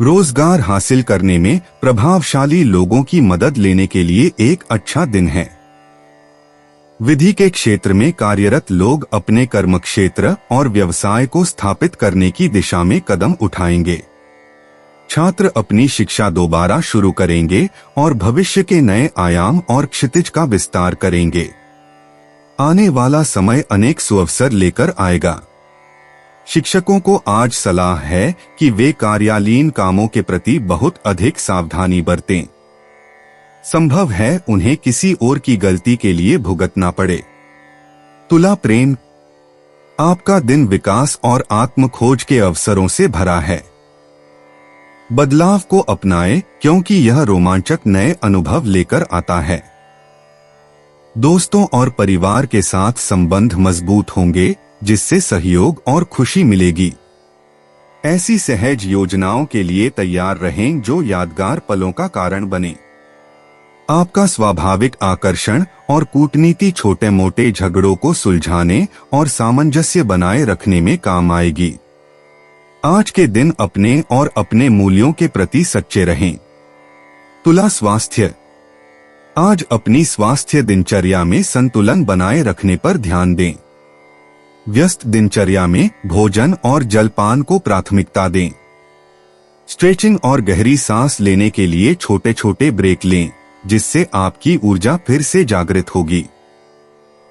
[SPEAKER 2] रोजगार हासिल करने में प्रभावशाली लोगों की मदद लेने के लिए एक अच्छा दिन है। विधि के क्षेत्र में कार्यरत लोग अपने कर्म क्षेत्र और व्यवसाय को स्थापित करने की दिशा में कदम उठाएंगे। छात्र अपनी शिक्षा दोबारा शुरू करेंगे और भविष्य के नए आयाम और क्षितिज का विस्तार करेंगे। आने वाला समय अनेक सुअवसर लेकर आएगा। शिक्षकों को आज सलाह है कि वे कार्यालयीन कामों के प्रति बहुत अधिक सावधानी बरतें। संभव है उन्हें किसी और की गलती के लिए भुगतना पड़े। तुला प्रेम, आपका दिन विकास और आत्म खोज के अवसरों से भरा है। बदलाव को अपनाएं क्योंकि यह रोमांचक नए अनुभव लेकर आता है। दोस्तों और परिवार के साथ संबंध मजबूत होंगे जिससे सहयोग और खुशी मिलेगी। ऐसी सहज योजनाओं के लिए तैयार रहें जो यादगार पलों का कारण बने। आपका स्वाभाविक आकर्षण और कूटनीति छोटे मोटे झगड़ों को सुलझाने और सामंजस्य बनाए रखने में काम आएगी। आज के दिन अपने और अपने मूल्यों के प्रति सच्चे रहें। तुला स्वास्थ्य, आज अपनी स्वास्थ्य दिनचर्या में संतुलन बनाए रखने पर ध्यान दें। व्यस्त दिनचर्या में भोजन और जलपान को प्राथमिकता दें। स्ट्रेचिंग और गहरी सांस लेने के लिए छोटे छोटे ब्रेक लें जिससे आपकी ऊर्जा फिर से जागृत होगी।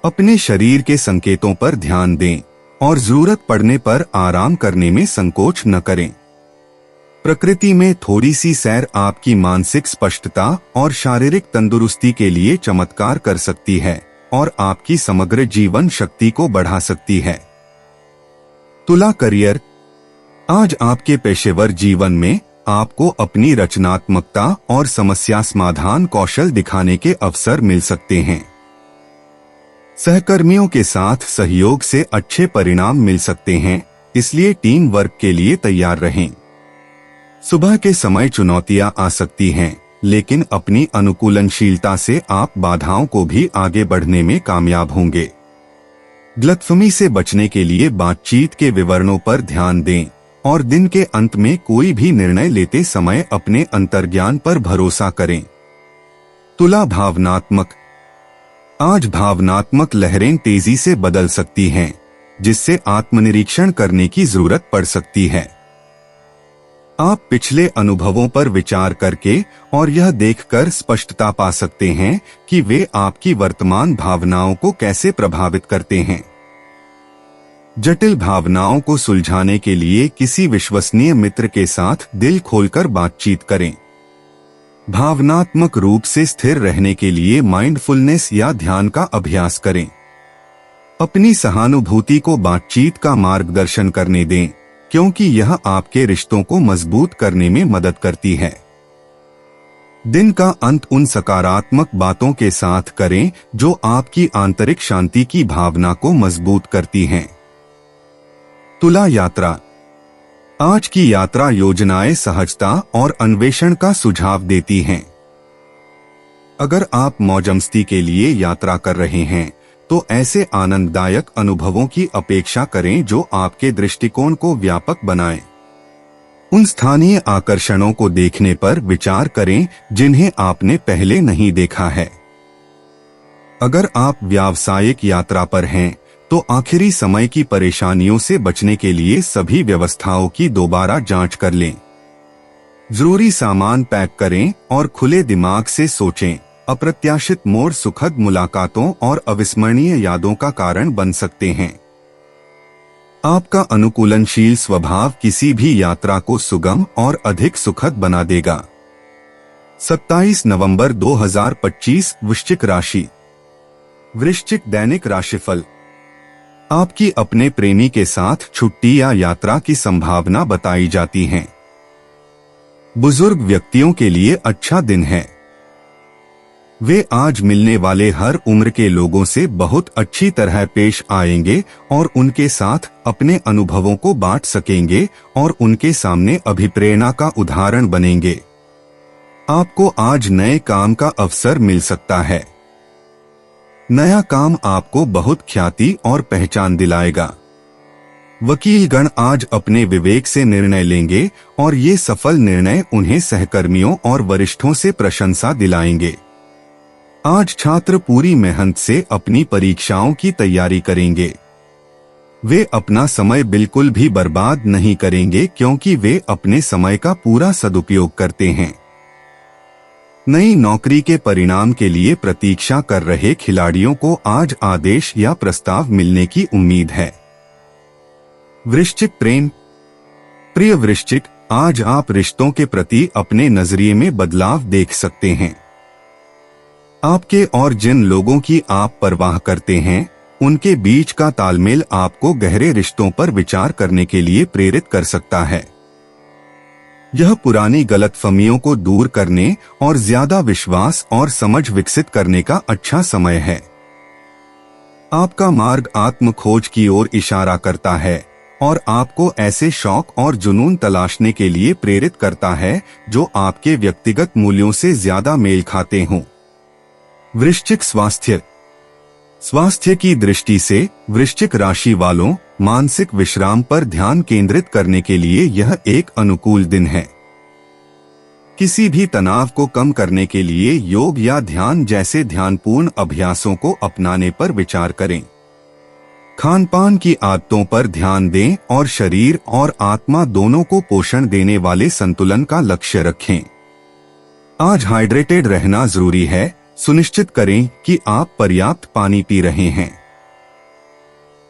[SPEAKER 2] अपने शरीर के संकेतों पर ध्यान दें और जरूरत पड़ने पर आराम करने में संकोच न करें। प्रकृति में थोड़ी सी सैर आपकी मानसिक स्पष्टता और शारीरिक तंदुरुस्ती के लिए चमत्कार कर सकती है और आपकी समग्र जीवन शक्ति को बढ़ा सकती है। तुला करियर, आज आपके पेशेवर जीवन में आपको अपनी रचनात्मकता और समस्या समाधान कौशल दिखाने के अवसर मिल सकते हैं। सहकर्मियों के साथ सहयोग से अच्छे परिणाम मिल सकते हैं, इसलिए टीम वर्क के लिए तैयार रहें। सुबह के समय चुनौतियां आ सकती हैं, लेकिन अपनी अनुकूलनशीलता से आप बाधाओं को भी आगे बढ़ने में कामयाब होंगे। गलतफहमी से बचने के लिए बातचीत के विवरणों पर ध्यान दें और दिन के अंत में कोई भी निर्णय लेते समय अपने अंतर्ज्ञान पर भरोसा करें। तुला भावनात्मक, आज भावनात्मक लहरें तेजी से बदल सकती हैं, जिससे आत्मनिरीक्षण करने की जरूरत पड़ सकती है। आप पिछले अनुभवों पर विचार करके और यह देखकर स्पष्टता पा सकते हैं कि वे आपकी वर्तमान भावनाओं को कैसे प्रभावित करते हैं। जटिल भावनाओं को सुलझाने के लिए किसी विश्वसनीय मित्र के साथ दिल खोलकर बातचीत करें। भावनात्मक रूप से स्थिर रहने के लिए माइंडफुलनेस या ध्यान का अभ्यास करें। अपनी सहानुभूति को बातचीत का मार्गदर्शन करने दें, क्योंकि यह आपके रिश्तों को मजबूत करने में मदद करती है। दिन का अंत उन सकारात्मक बातों के साथ करें जो आपकी आंतरिक शांति की भावना को मजबूत करती हैं। तुला यात्रा, आज की यात्रा योजनाएं सहजता और अन्वेषण का सुझाव देती हैं। अगर आप मौजमस्ती के लिए यात्रा कर रहे हैं तो ऐसे आनंददायक अनुभवों की अपेक्षा करें जो आपके दृष्टिकोण को व्यापक बनाएं। उन स्थानीय आकर्षणों को देखने पर विचार करें जिन्हें आपने पहले नहीं देखा है। अगर आप व्यावसायिक यात्रा पर हैं तो आखिरी समय की परेशानियों से बचने के लिए सभी व्यवस्थाओं की दोबारा जांच कर लें। जरूरी सामान पैक करें और खुले दिमाग से सोचें। अप्रत्याशित मोड़ सुखद मुलाकातों और अविस्मरणीय यादों का कारण बन सकते हैं। आपका अनुकूलनशील स्वभाव किसी भी यात्रा को सुगम और अधिक सुखद बना देगा। 27 नवंबर 2025 वृश्चिक राशि। वृश्चिक दैनिक राशिफल, आपकी अपने प्रेमी के साथ छुट्टी या यात्रा की संभावना बताई जाती है। बुजुर्ग व्यक्तियों के लिए अच्छा दिन है। वे आज मिलने वाले हर उम्र के लोगों से बहुत अच्छी तरह पेश आएंगे और उनके साथ अपने अनुभवों को बांट सकेंगे और उनके सामने अभिप्रेरणा का उदाहरण बनेंगे। आपको आज नए काम का अवसर मिल सकता है। नया काम आपको बहुत ख्याति और पहचान दिलाएगा। वकीलगण आज अपने विवेक से निर्णय लेंगे और ये सफल निर्णय उन्हें सहकर्मियों और वरिष्ठों से प्रशंसा दिलाएंगे। आज छात्र पूरी मेहनत से अपनी परीक्षाओं की तैयारी करेंगे। वे अपना समय बिल्कुल भी बर्बाद नहीं करेंगे क्योंकि वे अपने समय का पूरा सदुपयोग करते हैं। नई नौकरी के परिणाम के लिए प्रतीक्षा कर रहे खिलाड़ियों को आज आदेश या प्रस्ताव मिलने की उम्मीद है। वृश्चिक प्रेम। प्रिय वृश्चिक, आज आप रिश्तों के प्रति अपने नजरिए में बदलाव देख सकते हैं। आपके और जिन लोगों की आप परवाह करते हैं उनके बीच का तालमेल आपको गहरे रिश्तों पर विचार करने के लिए प्रेरित कर सकता है। यह पुरानी गलतफहमियों को दूर करने और ज्यादा विश्वास और समझ विकसित करने का अच्छा समय है। आपका मार्ग आत्म खोज की ओर इशारा करता है और आपको ऐसे शौक और जुनून तलाशने के लिए प्रेरित करता है जो आपके व्यक्तिगत मूल्यों से ज्यादा मेल खाते हों। वृश्चिक स्वास्थ्य। स्वास्थ्य की दृष्टि से वृश्चिक राशि वालों मानसिक विश्राम पर ध्यान केंद्रित करने के लिए यह एक अनुकूल दिन है। किसी भी तनाव को कम करने के लिए योग या ध्यान जैसे ध्यानपूर्ण अभ्यासों को अपनाने पर विचार करें। खानपान की आदतों पर ध्यान दें और शरीर और आत्मा दोनों को पोषण देने वाले संतुलन का लक्ष्य रखें। आज हाइड्रेटेड रहना जरूरी है। सुनिश्चित करें कि आप पर्याप्त पानी पी रहे हैं।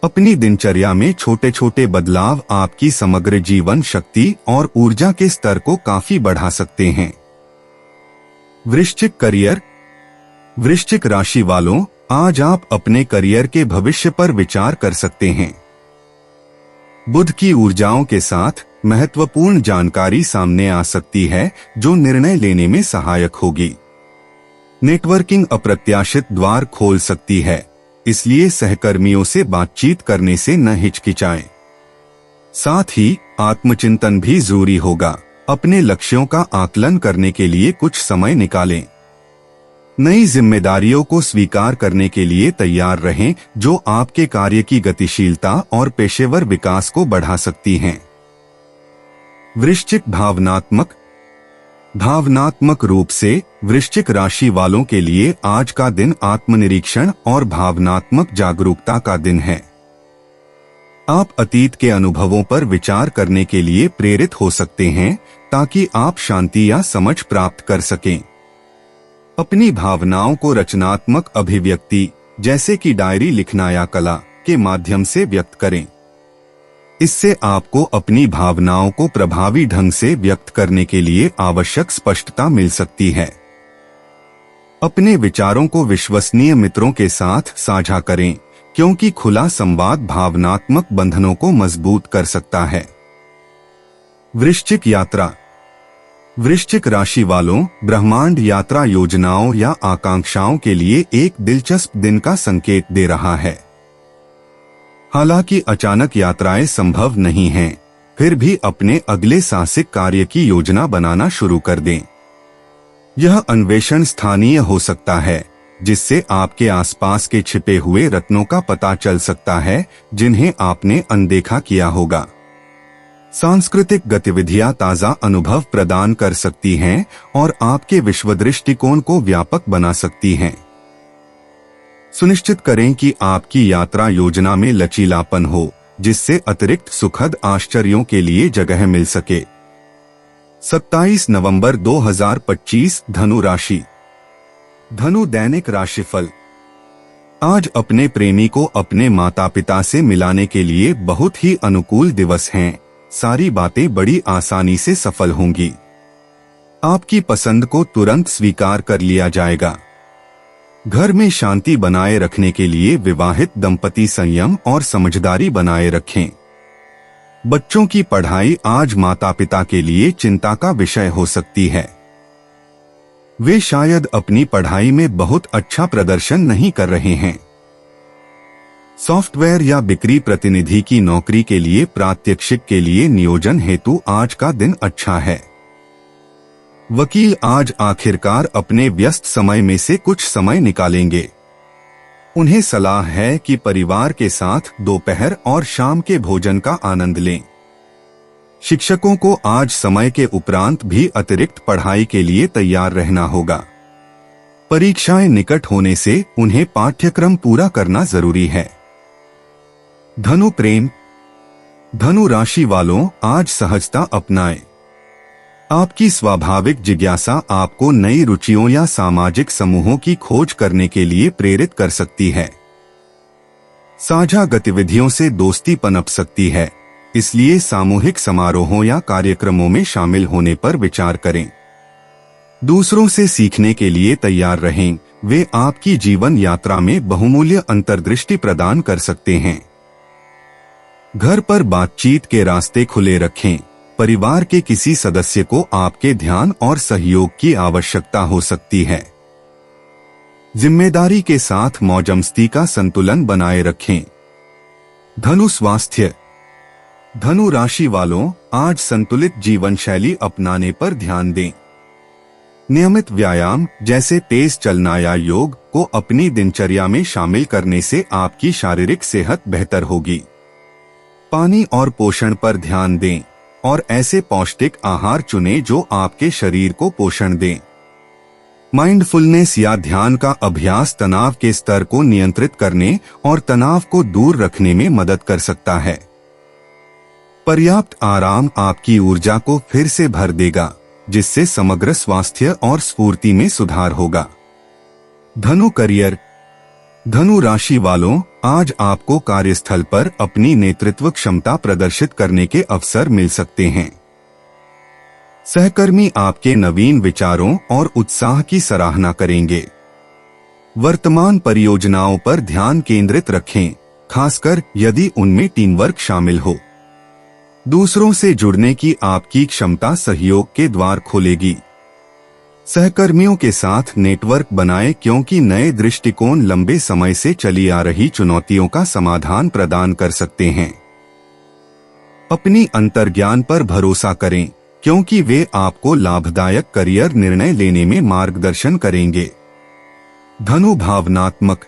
[SPEAKER 2] अपनी दिनचर्या में छोटे छोटे बदलाव आपकी समग्र जीवन शक्ति और ऊर्जा के स्तर को काफी बढ़ा सकते हैं। वृश्चिक करियर। वृश्चिक राशि वालों, आज आप अपने करियर के भविष्य पर विचार कर सकते हैं। बुध की ऊर्जाओं के साथ महत्वपूर्ण जानकारी सामने आ सकती है जो निर्णय लेने में सहायक होगी। नेटवर्किंग अप्रत्याशित द्वार खोल सकती है, इसलिए सहकर्मियों से बातचीत करने से न हिचकिचाएं। साथ ही आत्मचिंतन भी जरूरी होगा। अपने लक्ष्यों का आकलन करने के लिए कुछ समय निकालें। नई जिम्मेदारियों को स्वीकार करने के लिए तैयार रहें जो आपके कार्य की गतिशीलता और पेशेवर विकास को बढ़ा सकती हैं। वृश्चिक भावनात्मक रूप से वृश्चिक राशि वालों के लिए आज का दिन आत्मनिरीक्षण और भावनात्मक जागरूकता का दिन है। आप अतीत के अनुभवों पर विचार करने के लिए प्रेरित हो सकते हैं ताकि आप शांति या समझ प्राप्त कर सकें। अपनी भावनाओं को रचनात्मक अभिव्यक्ति जैसे कि डायरी लिखना या कला के माध्यम से व्यक्त करें। इससे आपको अपनी भावनाओं को प्रभावी ढंग से व्यक्त करने के लिए आवश्यक स्पष्टता मिल सकती है। अपने विचारों को विश्वसनीय मित्रों के साथ साझा करें क्योंकि खुला संवाद भावनात्मक बंधनों को मजबूत कर सकता है। वृश्चिक यात्रा। वृश्चिक राशि वालों, ब्रह्मांड यात्रा योजनाओं या आकांक्षाओं के लिए एक दिलचस्प दिन का संकेत दे रहा है। हालांकि अचानक यात्राएं संभव नहीं हैं, फिर भी अपने अगले साहसिक कार्य की योजना बनाना शुरू कर दें। यह अन्वेषण स्थानीय हो सकता है जिससे आपके आसपास के छिपे हुए रत्नों का पता चल सकता है जिन्हें आपने अनदेखा किया होगा। सांस्कृतिक गतिविधियां ताजा अनुभव प्रदान कर सकती हैं और आपके विश्व दृष्टिकोण को व्यापक बना सकती हैं। सुनिश्चित करें कि आपकी यात्रा योजना में लचीलापन हो जिससे अतिरिक्त सुखद आश्चर्यों के लिए जगह मिल सके। 27 नवंबर 2025 धनु राशि। धनु दैनिक राशिफल। आज अपने प्रेमी को अपने माता पिता से मिलाने के लिए बहुत ही अनुकूल दिवस हैं। सारी बातें बड़ी आसानी से सफल होंगी। आपकी पसंद को तुरंत स्वीकार कर लिया जाएगा। घर में शांति बनाए रखने के लिए विवाहित दंपति संयम और समझदारी बनाए रखें। बच्चों की पढ़ाई आज माता पिता के लिए चिंता का विषय हो सकती है। वे शायद अपनी पढ़ाई में बहुत अच्छा प्रदर्शन नहीं कर रहे हैं। सॉफ्टवेयर या बिक्री प्रतिनिधि की नौकरी के लिए प्रात्यक्षिक के लिए नियोजन हेतु आज का दिन अच्छा है। वकील आज आखिरकार अपने व्यस्त समय में से कुछ समय निकालेंगे। उन्हें सलाह है कि परिवार के साथ दोपहर और शाम के भोजन का आनंद लें। शिक्षकों को आज समय के उपरांत भी अतिरिक्त पढ़ाई के लिए तैयार रहना होगा। परीक्षाएं निकट होने से उन्हें पाठ्यक्रम पूरा करना जरूरी है। धनु प्रेम। धनु राशि वालों, आज सहजता अपनाएं। आपकी स्वाभाविक जिज्ञासा आपको नई रुचियों या सामाजिक समूहों की खोज करने के लिए प्रेरित कर सकती है। साझा गतिविधियों से दोस्ती पनप सकती है, इसलिए सामूहिक समारोहों या कार्यक्रमों में शामिल होने पर विचार करें। दूसरों से सीखने के लिए तैयार रहें, वे आपकी जीवन यात्रा में बहुमूल्य अंतर्दृष्टि प्रदान कर सकते हैं। घर पर बातचीत के रास्ते खुले रखें। परिवार के किसी सदस्य को आपके ध्यान और सहयोग की आवश्यकता हो सकती है। जिम्मेदारी के साथ मौजमस्ती का संतुलन बनाए रखें। धनु स्वास्थ्य। धनु राशि वालों, आज संतुलित जीवन शैली अपनाने पर ध्यान दें। नियमित व्यायाम जैसे तेज चलना या योग को अपनी दिनचर्या में शामिल करने से आपकी शारीरिक सेहत बेहतर होगी। पानी और पोषण पर ध्यान दें और ऐसे पौष्टिक आहार चुनें जो आपके शरीर को पोषण दें। माइंडफुलनेस या ध्यान का अभ्यास तनाव के स्तर को नियंत्रित करने और तनाव को दूर रखने में मदद कर सकता है। पर्याप्त आराम आपकी ऊर्जा को फिर से भर देगा, जिससे समग्र स्वास्थ्य और स्फूर्ति में सुधार होगा। धनु करियर। धनु राशि वालों, आज आपको कार्यस्थल पर अपनी नेतृत्व क्षमता प्रदर्शित करने के अवसर मिल सकते हैं। सहकर्मी आपके नवीन विचारों और उत्साह की सराहना करेंगे। वर्तमान परियोजनाओं पर ध्यान केंद्रित रखें, खासकर यदि उनमें टीम वर्क शामिल हो। दूसरों से जुड़ने की आपकी क्षमता सहयोग के द्वार खोलेगी। सहकर्मियों के साथ नेटवर्क बनाएं, क्योंकि नए दृष्टिकोण लंबे समय से चली आ रही चुनौतियों का समाधान प्रदान कर सकते हैं। अपनी अंतर्ज्ञान पर भरोसा करें, क्योंकि वे आपको लाभदायक करियर निर्णय लेने में मार्गदर्शन करेंगे। धनु भावनात्मक।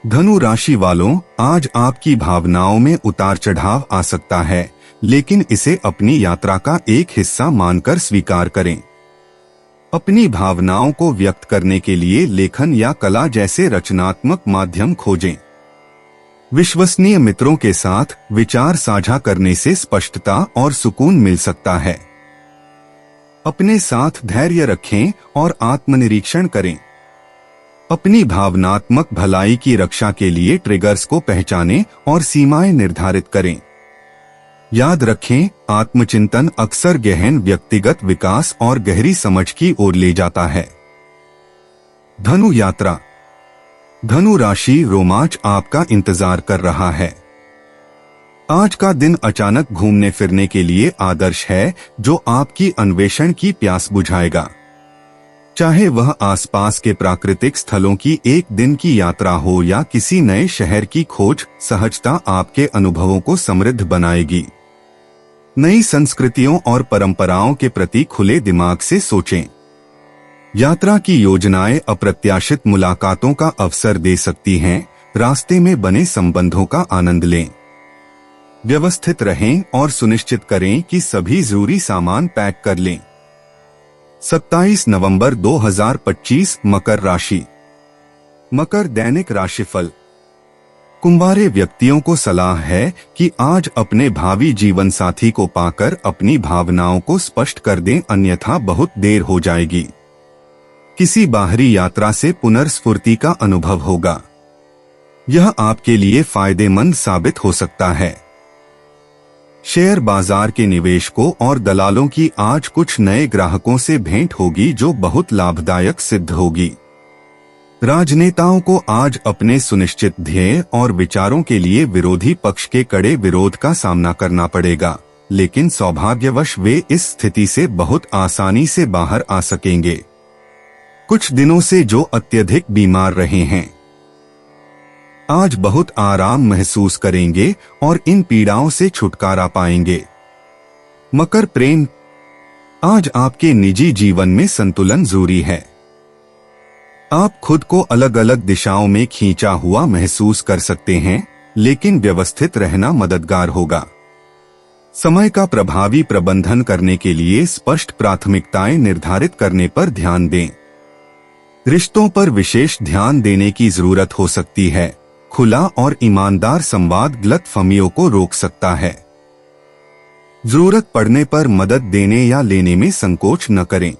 [SPEAKER 2] धनु राशि वालों, आज आपकी भावनाओं में उतार चढ़ाव आ सकता है, लेकिन इसे अपनी यात्रा का एक हिस्सा मानकर स्वीकार करें। अपनी भावनाओं को व्यक्त करने के लिए लेखन या कला जैसे रचनात्मक माध्यम खोजें। विश्वसनीय मित्रों के साथ विचार साझा करने से स्पष्टता और सुकून मिल सकता है। अपने साथ धैर्य रखें और आत्मनिरीक्षण करें। अपनी भावनात्मक भलाई की रक्षा के लिए ट्रिगर्स को पहचानें और सीमाएं निर्धारित करें। याद रखें, आत्मचिंतन अक्सर गहन व्यक्तिगत विकास और गहरी समझ की ओर ले जाता है। धनु यात्रा। धनु राशि, रोमांच आपका इंतजार कर रहा है। आज का दिन अचानक घूमने फिरने के लिए आदर्श है, जो आपकी अन्वेषण की प्यास बुझाएगा। चाहे वह आसपास के प्राकृतिक स्थलों की एक दिन की यात्रा हो या किसी नए शहर की खोज, सहजता आपके अनुभवों को समृद्ध बनाएगी। नई संस्कृतियों और परंपराओं के प्रति खुले दिमाग से सोचें। यात्रा की योजनाएं अप्रत्याशित मुलाकातों का अवसर दे सकती हैं। रास्ते में बने संबंधों का आनंद लें। व्यवस्थित रहें और सुनिश्चित करें कि सभी जरूरी सामान पैक कर लें। 27 नवंबर 2025 मकर राशि। मकर दैनिक राशिफल। कुंवारे व्यक्तियों को सलाह है कि आज अपने भावी जीवन साथी को पाकर अपनी भावनाओं को स्पष्ट कर दें, अन्यथा बहुत देर हो जाएगी। किसी बाहरी यात्रा से पुनर्स्फूर्ति का अनुभव होगा। यह आपके लिए फायदेमंद साबित हो सकता है। शेयर बाजार के निवेशकों और दलालों की आज कुछ नए ग्राहकों से भेंट होगी, जो बहुत लाभदायक सिद्ध होगी। राजनेताओं को आज अपने सुनिश्चित ध्येय और विचारों के लिए विरोधी पक्ष के कड़े विरोध का सामना करना पड़ेगा, लेकिन सौभाग्यवश वे इस स्थिति से बहुत आसानी से बाहर आ सकेंगे। कुछ दिनों से जो अत्यधिक बीमार रहे हैं, आज बहुत आराम महसूस करेंगे और इन पीड़ाओं से छुटकारा पाएंगे। मकर प्रेम। आज आपके निजी जीवन में संतुलन जरूरी है। आप खुद को अलग अलग दिशाओं में खींचा हुआ महसूस कर सकते हैं, लेकिन व्यवस्थित रहना मददगार होगा। समय का प्रभावी प्रबंधन करने के लिए स्पष्ट प्राथमिकताएं निर्धारित करने पर ध्यान दें। रिश्तों पर विशेष ध्यान देने की जरूरत हो सकती है। खुला और ईमानदार संवाद गलतफहमियों को रोक सकता है। जरूरत पड़ने पर मदद देने या लेने में संकोच न करें।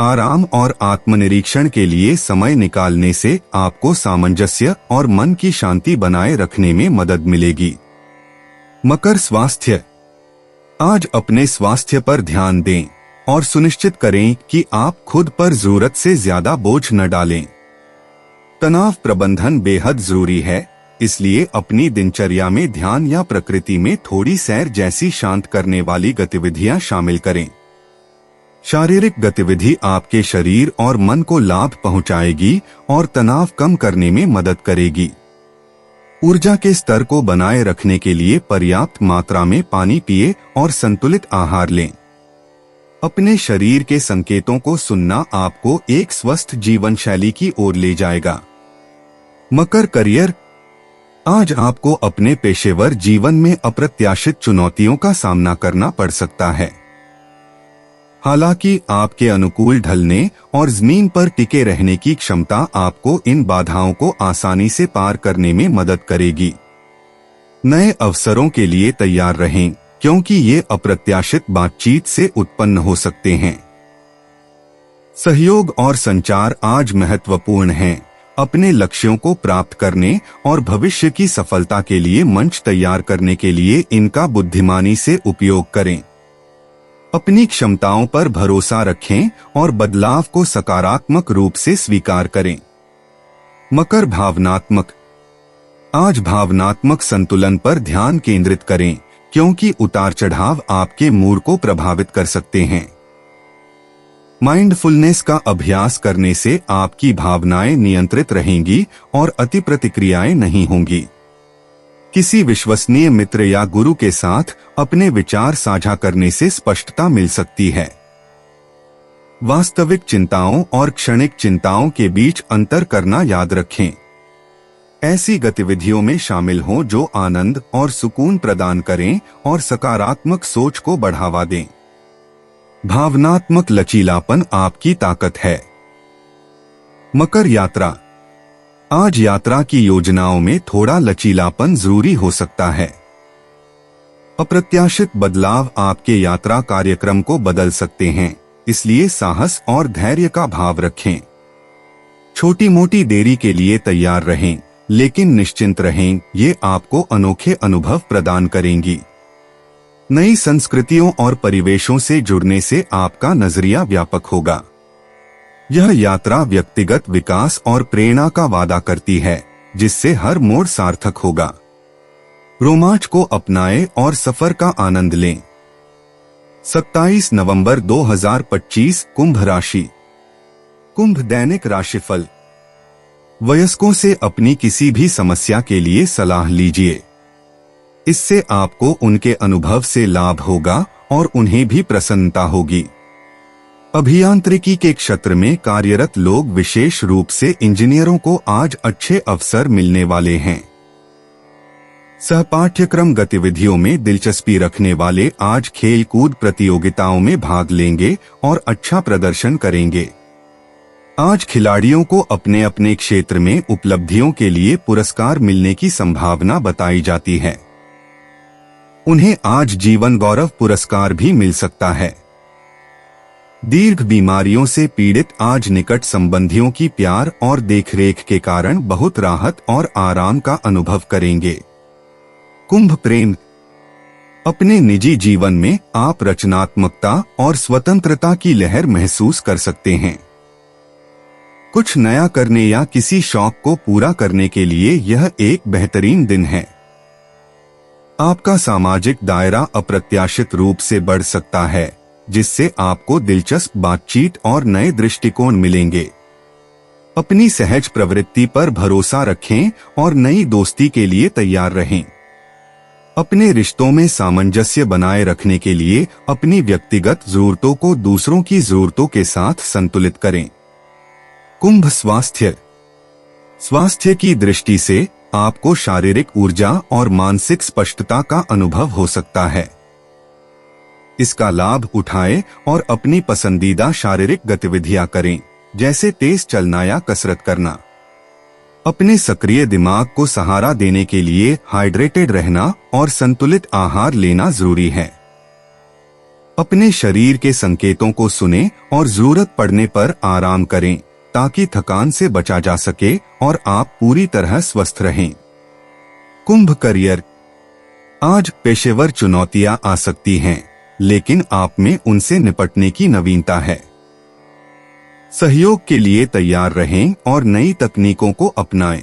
[SPEAKER 2] आराम और आत्मनिरीक्षण के लिए समय निकालने से आपको सामंजस्य और मन की शांति बनाए रखने में मदद मिलेगी। मकर स्वास्थ्य। आज अपने स्वास्थ्य पर ध्यान दें और सुनिश्चित करें कि आप खुद पर जरूरत से ज्यादा बोझ न डालें। तनाव प्रबंधन बेहद जरूरी है, इसलिए अपनी दिनचर्या में ध्यान या प्रकृति में थोड़ी सैर जैसी शांत करने वाली गतिविधियां शामिल करें। शारीरिक गतिविधि आपके शरीर और मन को लाभ पहुंचाएगी और तनाव कम करने में मदद करेगी। ऊर्जा के स्तर को बनाए रखने के लिए पर्याप्त मात्रा में पानी पिए और संतुलित आहार लें। अपने शरीर के संकेतों को सुनना आपको एक स्वस्थ जीवन शैली की ओर ले जाएगा। मकर करियर। आज आपको अपने पेशेवर जीवन में अप्रत्याशित चुनौतियों का सामना करना पड़ सकता है। हालांकि आपके अनुकूल ढलने और जमीन पर टिके रहने की क्षमता आपको इन बाधाओं को आसानी से पार करने में मदद करेगी। नए अवसरों के लिए तैयार रहें, क्योंकि ये अप्रत्याशित बातचीत से उत्पन्न हो सकते हैं। सहयोग और संचार आज महत्वपूर्ण हैं। अपने लक्ष्यों को प्राप्त करने और भविष्य की सफलता के लिए मंच तैयार करने के लिए इनका बुद्धिमानी से उपयोग करें। अपनी क्षमताओं पर भरोसा रखें और बदलाव को सकारात्मक रूप से स्वीकार करें। मकर भावनात्मक। आज भावनात्मक संतुलन पर ध्यान केंद्रित करें, क्योंकि उतार चढ़ाव आपके मूड को प्रभावित कर सकते हैं। माइंडफुलनेस का अभ्यास करने से आपकी भावनाएं नियंत्रित रहेंगी और अति प्रतिक्रियाएं नहीं होंगी। किसी विश्वसनीय मित्र या गुरु के साथ अपने विचार साझा करने से स्पष्टता मिल सकती है। वास्तविक चिंताओं और क्षणिक चिंताओं के बीच अंतर करना याद रखें। ऐसी गतिविधियों में शामिल हों जो आनंद और सुकून प्रदान करें और सकारात्मक सोच को बढ़ावा दें। भावनात्मक लचीलापन आपकी ताकत है। मकर यात्रा। आज यात्रा की योजनाओं में थोड़ा लचीलापन जरूरी हो सकता है। अप्रत्याशित बदलाव आपके यात्रा कार्यक्रम को बदल सकते हैं, इसलिए साहस और धैर्य का भाव रखें। छोटी मोटी देरी के लिए तैयार रहें, लेकिन निश्चिंत रहें, ये आपको अनोखे अनुभव प्रदान करेंगी। नई संस्कृतियों और परिवेशों से जुड़ने से आपका नजरिया व्यापक होगा। यह यात्रा व्यक्तिगत विकास और प्रेरणा का वादा करती है, जिससे हर मोड़ सार्थक होगा। रोमांच को अपनाएं और सफर का आनंद लें। 27 नवंबर 2025 कुंभ राशि। कुंभ दैनिक राशिफल। वयस्कों से अपनी किसी भी समस्या के लिए सलाह लीजिए। इससे आपको उनके अनुभव से लाभ होगा और उन्हें भी प्रसन्नता होगी। अभियांत्रिकी के क्षेत्र में कार्यरत लोग, विशेष रूप से इंजीनियरों को आज अच्छे अवसर मिलने वाले हैं। सहपाठ्यक्रम गतिविधियों में दिलचस्पी रखने वाले आज खेल कूद प्रतियोगिताओं में भाग लेंगे और अच्छा प्रदर्शन करेंगे। आज खिलाड़ियों को अपने अपने क्षेत्र में उपलब्धियों के लिए पुरस्कार मिलने की संभावना बताई जाती है। उन्हें आज जीवन गौरव पुरस्कार भी मिल सकता है। दीर्घ बीमारियों से पीड़ित आज निकट संबंधियों की प्यार और देखरेख के कारण बहुत राहत और आराम का अनुभव करेंगे। कुंभ प्रेम। अपने निजी जीवन में आप रचनात्मकता और स्वतंत्रता की लहर महसूस कर सकते हैं। कुछ नया करने या किसी शौक को पूरा करने के लिए यह एक बेहतरीन दिन है। आपका सामाजिक दायरा अप्रत्याशित रूप से बढ़ सकता है, जिससे आपको दिलचस्प बातचीत और नए दृष्टिकोण मिलेंगे। अपनी सहज प्रवृत्ति पर भरोसा रखें और नई दोस्ती के लिए तैयार रहें। अपने रिश्तों में सामंजस्य बनाए रखने के लिए अपनी व्यक्तिगत जरूरतों को दूसरों की जरूरतों के साथ संतुलित करें। कुंभ स्वास्थ्य। स्वास्थ्य की दृष्टि से आपको शारीरिक ऊर्जा और मानसिक स्पष्टता का अनुभव हो सकता है। इसका लाभ उठाएं और अपनी पसंदीदा शारीरिक गतिविधियां करें, जैसे तेज चलना या कसरत करना। अपने सक्रिय दिमाग को सहारा देने के लिए हाइड्रेटेड रहना और संतुलित आहार लेना जरूरी है। अपने शरीर के संकेतों को सुनें और जरूरत पड़ने पर आराम करें, ताकि थकान से बचा जा सके और आप पूरी तरह स्वस्थ रहें। कुंभ करियर। आज पेशेवर चुनौतियां आ सकती हैं, लेकिन आप में उनसे निपटने की नवीनता है। सहयोग के लिए तैयार रहें और नई तकनीकों को अपनाएं।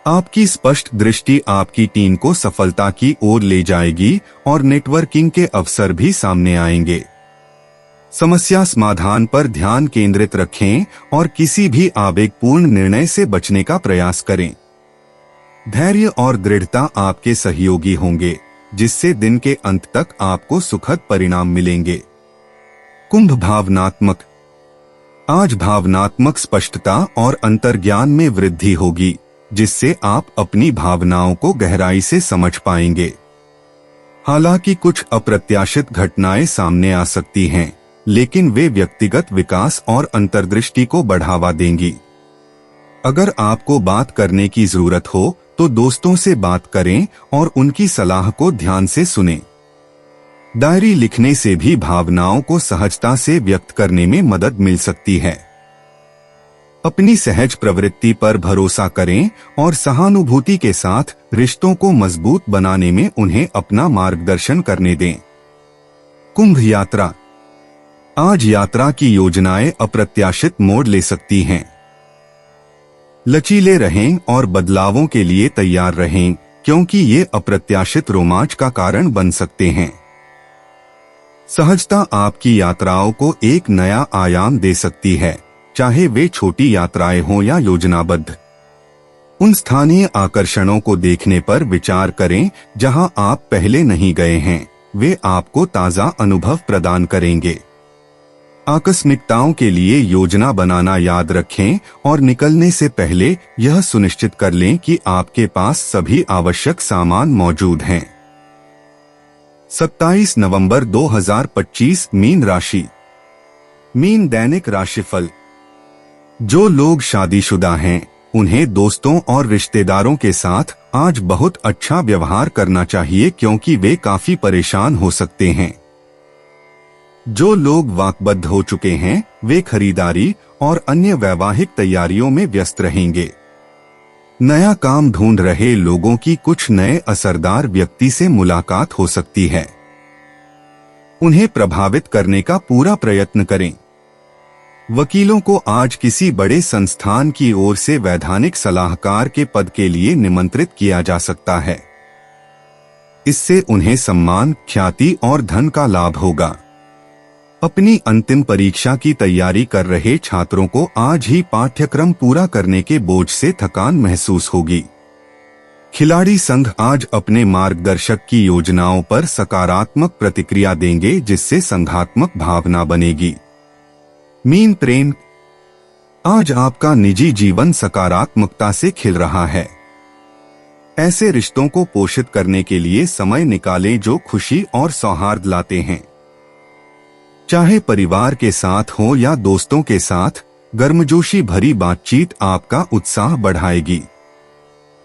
[SPEAKER 2] आपकी स्पष्ट दृष्टि आपकी टीम को सफलता की ओर ले जाएगी और नेटवर्किंग के अवसर भी सामने आएंगे। समस्या समाधान पर ध्यान केंद्रित रखें और किसी भी आवेगपूर्ण निर्णय से बचने का प्रयास करें। धैर्य और दृढ़ता आपके सहयोगी होंगे, जिससे दिन के अंत तक आपको सुखद परिणाम मिलेंगे। कुंभ भावनात्मक। आज भावनात्मक स्पष्टता और अंतर्ज्ञान में वृद्धि होगी, जिससे आप अपनी भावनाओं को गहराई से समझ पाएंगे। हालांकि कुछ अप्रत्याशित घटनाएं सामने आ सकती हैं, लेकिन वे व्यक्तिगत विकास और अंतर्दृष्टि को बढ़ावा देंगी। अगर आपको बात करने की जरूरत हो तो दोस्तों से बात करें और उनकी सलाह को ध्यान से सुनें। डायरी लिखने से भी भावनाओं को सहजता से व्यक्त करने में मदद मिल सकती है। अपनी सहज प्रवृत्ति पर भरोसा करें और सहानुभूति के साथ रिश्तों को मजबूत बनाने में उन्हें अपना मार्गदर्शन करने दें। कुंभ यात्रा। आज यात्रा की योजनाएं अप्रत्याशित मोड़ ले सकती हैं। लचीले रहें और बदलावों के लिए तैयार रहें, क्योंकि ये अप्रत्याशित रोमांच का कारण बन सकते हैं। सहजता आपकी यात्राओं को एक नया आयाम दे सकती है, चाहे वे छोटी यात्राएं हों या योजनाबद्ध। उन स्थानीय आकर्षणों को देखने पर विचार करें जहां आप पहले नहीं गए हैं, वे आपको ताजा अनुभव प्रदान करेंगे। आकस्मिकताओं के लिए योजना बनाना याद रखें और निकलने से पहले यह सुनिश्चित कर लें कि आपके पास सभी आवश्यक सामान मौजूद हैं। 27 नवंबर 2025 मीन राशि। मीन दैनिक राशिफल। जो लोग शादीशुदा हैं, उन्हें दोस्तों और रिश्तेदारों के साथ आज बहुत अच्छा व्यवहार करना चाहिए, क्योंकि वे काफी परेशान हो सकते हैं। जो लोग वाकबद्ध हो चुके हैं, वे खरीदारी और अन्य वैवाहिक तैयारियों में व्यस्त रहेंगे। नया काम ढूंढ रहे लोगों की कुछ नए असरदार व्यक्ति से मुलाकात हो सकती है। उन्हें प्रभावित करने का पूरा प्रयत्न करें। वकीलों को आज किसी बड़े संस्थान की ओर से वैधानिक सलाहकार के पद के लिए निमंत्रित किया जा सकता है। इससे उन्हें सम्मान, ख्याति और धन का लाभ होगा। अपनी अंतिम परीक्षा की तैयारी कर रहे छात्रों को आज ही पाठ्यक्रम पूरा करने के बोझ से थकान महसूस होगी। खिलाड़ी संघ आज अपने मार्गदर्शक की योजनाओं पर सकारात्मक प्रतिक्रिया देंगे, जिससे संघात्मक भावना बनेगी। मीन प्रेम। आज आपका निजी जीवन सकारात्मकता से खिल रहा है। ऐसे रिश्तों को पोषित करने के लिए समय निकालें जो खुशी और सौहार्द लाते हैं। चाहे परिवार के साथ हो या दोस्तों के साथ, गर्मजोशी भरी बातचीत आपका उत्साह बढ़ाएगी।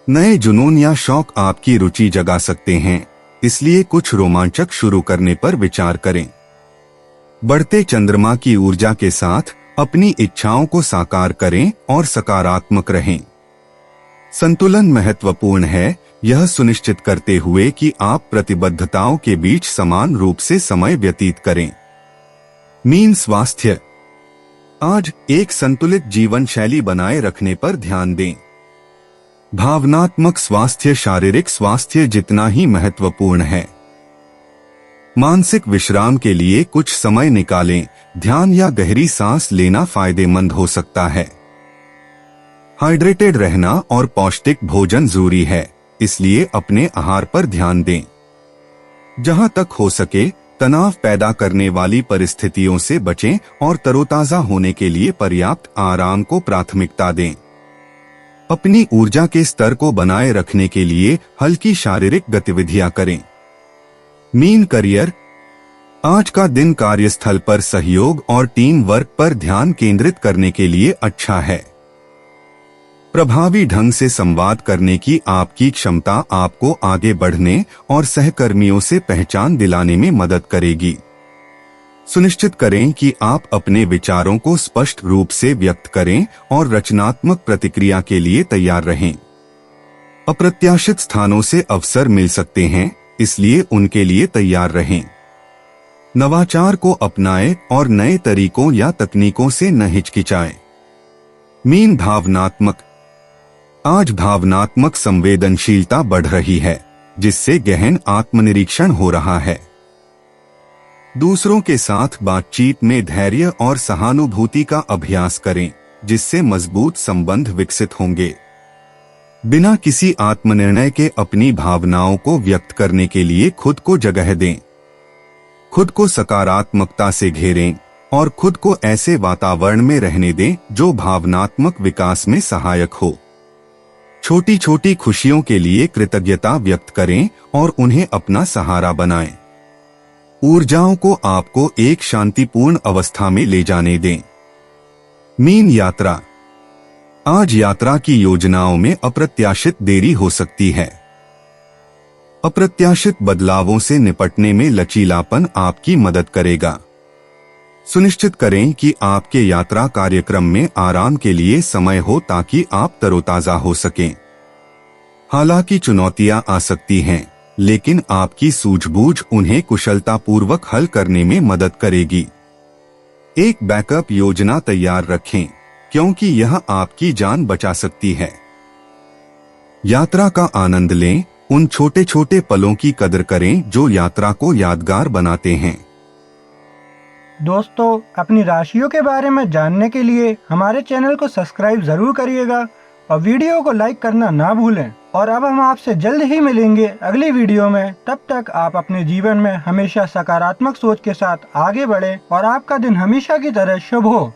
[SPEAKER 2] नए जुनून या शौक आपकी रुचि जगा सकते हैं, इसलिए कुछ रोमांचक शुरू करने पर विचार करें। बढ़ते चंद्रमा की ऊर्जा के साथ अपनी इच्छाओं को साकार करें और सकारात्मक रहें। संतुलन महत्वपूर्ण है, यह सुनिश्चित करते हुए कि आप प्रतिबद्धताओं के बीच समान रूप से समय व्यतीत करें। मीन स्वास्थ्य। आज एक संतुलित जीवन शैली बनाए रखने पर ध्यान दें। भावनात्मक स्वास्थ्य शारीरिक स्वास्थ्य जितना ही महत्वपूर्ण है। मानसिक विश्राम के लिए कुछ समय निकालें, ध्यान या गहरी सांस लेना फायदेमंद हो सकता है। हाइड्रेटेड रहना और पौष्टिक भोजन जरूरी है, इसलिए अपने आहार पर ध्यान दें। जहां तक हो सके तनाव पैदा करने वाली परिस्थितियों से बचें और तरोताजा होने के लिए पर्याप्त आराम को प्राथमिकता दें। अपनी ऊर्जा के स्तर को बनाए रखने के लिए हल्की शारीरिक गतिविधियां करें। मीन करियर, आज का दिन कार्यस्थल पर सहयोग और टीम वर्क पर ध्यान केंद्रित करने के लिए अच्छा है। प्रभावी ढंग से संवाद करने की आपकी क्षमता आपको आगे बढ़ने और सहकर्मियों से पहचान दिलाने में मदद करेगी। सुनिश्चित करें कि आप अपने विचारों को स्पष्ट रूप से व्यक्त करें और रचनात्मक प्रतिक्रिया के लिए तैयार रहें। अप्रत्याशित स्थानों से अवसर मिल सकते हैं, इसलिए उनके लिए तैयार रहें। नवाचार को अपनाएं और नए तरीकों या तकनीकों से न हिचकिचाएं। मीन भावनात्मक, आज भावनात्मक संवेदनशीलता बढ़ रही है, जिससे गहन आत्मनिरीक्षण हो रहा है। दूसरों के साथ बातचीत में धैर्य और सहानुभूति का अभ्यास करें, जिससे मजबूत संबंध विकसित होंगे। बिना किसी आत्मनिर्णय के अपनी भावनाओं को व्यक्त करने के लिए खुद को जगह दें। खुद को सकारात्मकता से घेरें और खुद को ऐसे वातावरण में रहने दें जो भावनात्मक विकास में सहायक हो। छोटी छोटी खुशियों के लिए कृतज्ञता व्यक्त करें और उन्हें अपना सहारा बनाएं। ऊर्जाओं को आपको एक शांतिपूर्ण अवस्था में ले जाने दें। मीन यात्रा, आज यात्रा की योजनाओं में अप्रत्याशित देरी हो सकती है। अप्रत्याशित बदलावों से निपटने में लचीलापन आपकी मदद करेगा। सुनिश्चित करें कि आपके यात्रा कार्यक्रम में आराम के लिए समय हो ताकि आप तरोताजा हो सकें। हालांकि चुनौतियां आ सकती हैं, लेकिन आपकी सूझबूझ उन्हें कुशलतापूर्वक हल करने में मदद करेगी। एक बैकअप योजना तैयार रखें, क्योंकि यह आपकी जान बचा सकती है। यात्रा का आनंद लें, उन छोटे छोटे पलों की कदर करें जो यात्रा को यादगार बनाते हैं।
[SPEAKER 1] दोस्तों, अपनी राशियों के बारे में जानने के लिए हमारे चैनल को सब्सक्राइब जरूर करिएगा और वीडियो को लाइक करना ना भूलें। और अब हम आपसे जल्द ही मिलेंगे अगली वीडियो में। तब तक आप अपने जीवन में हमेशा सकारात्मक सोच के साथ आगे बढ़ें और आपका दिन हमेशा की तरह शुभ हो।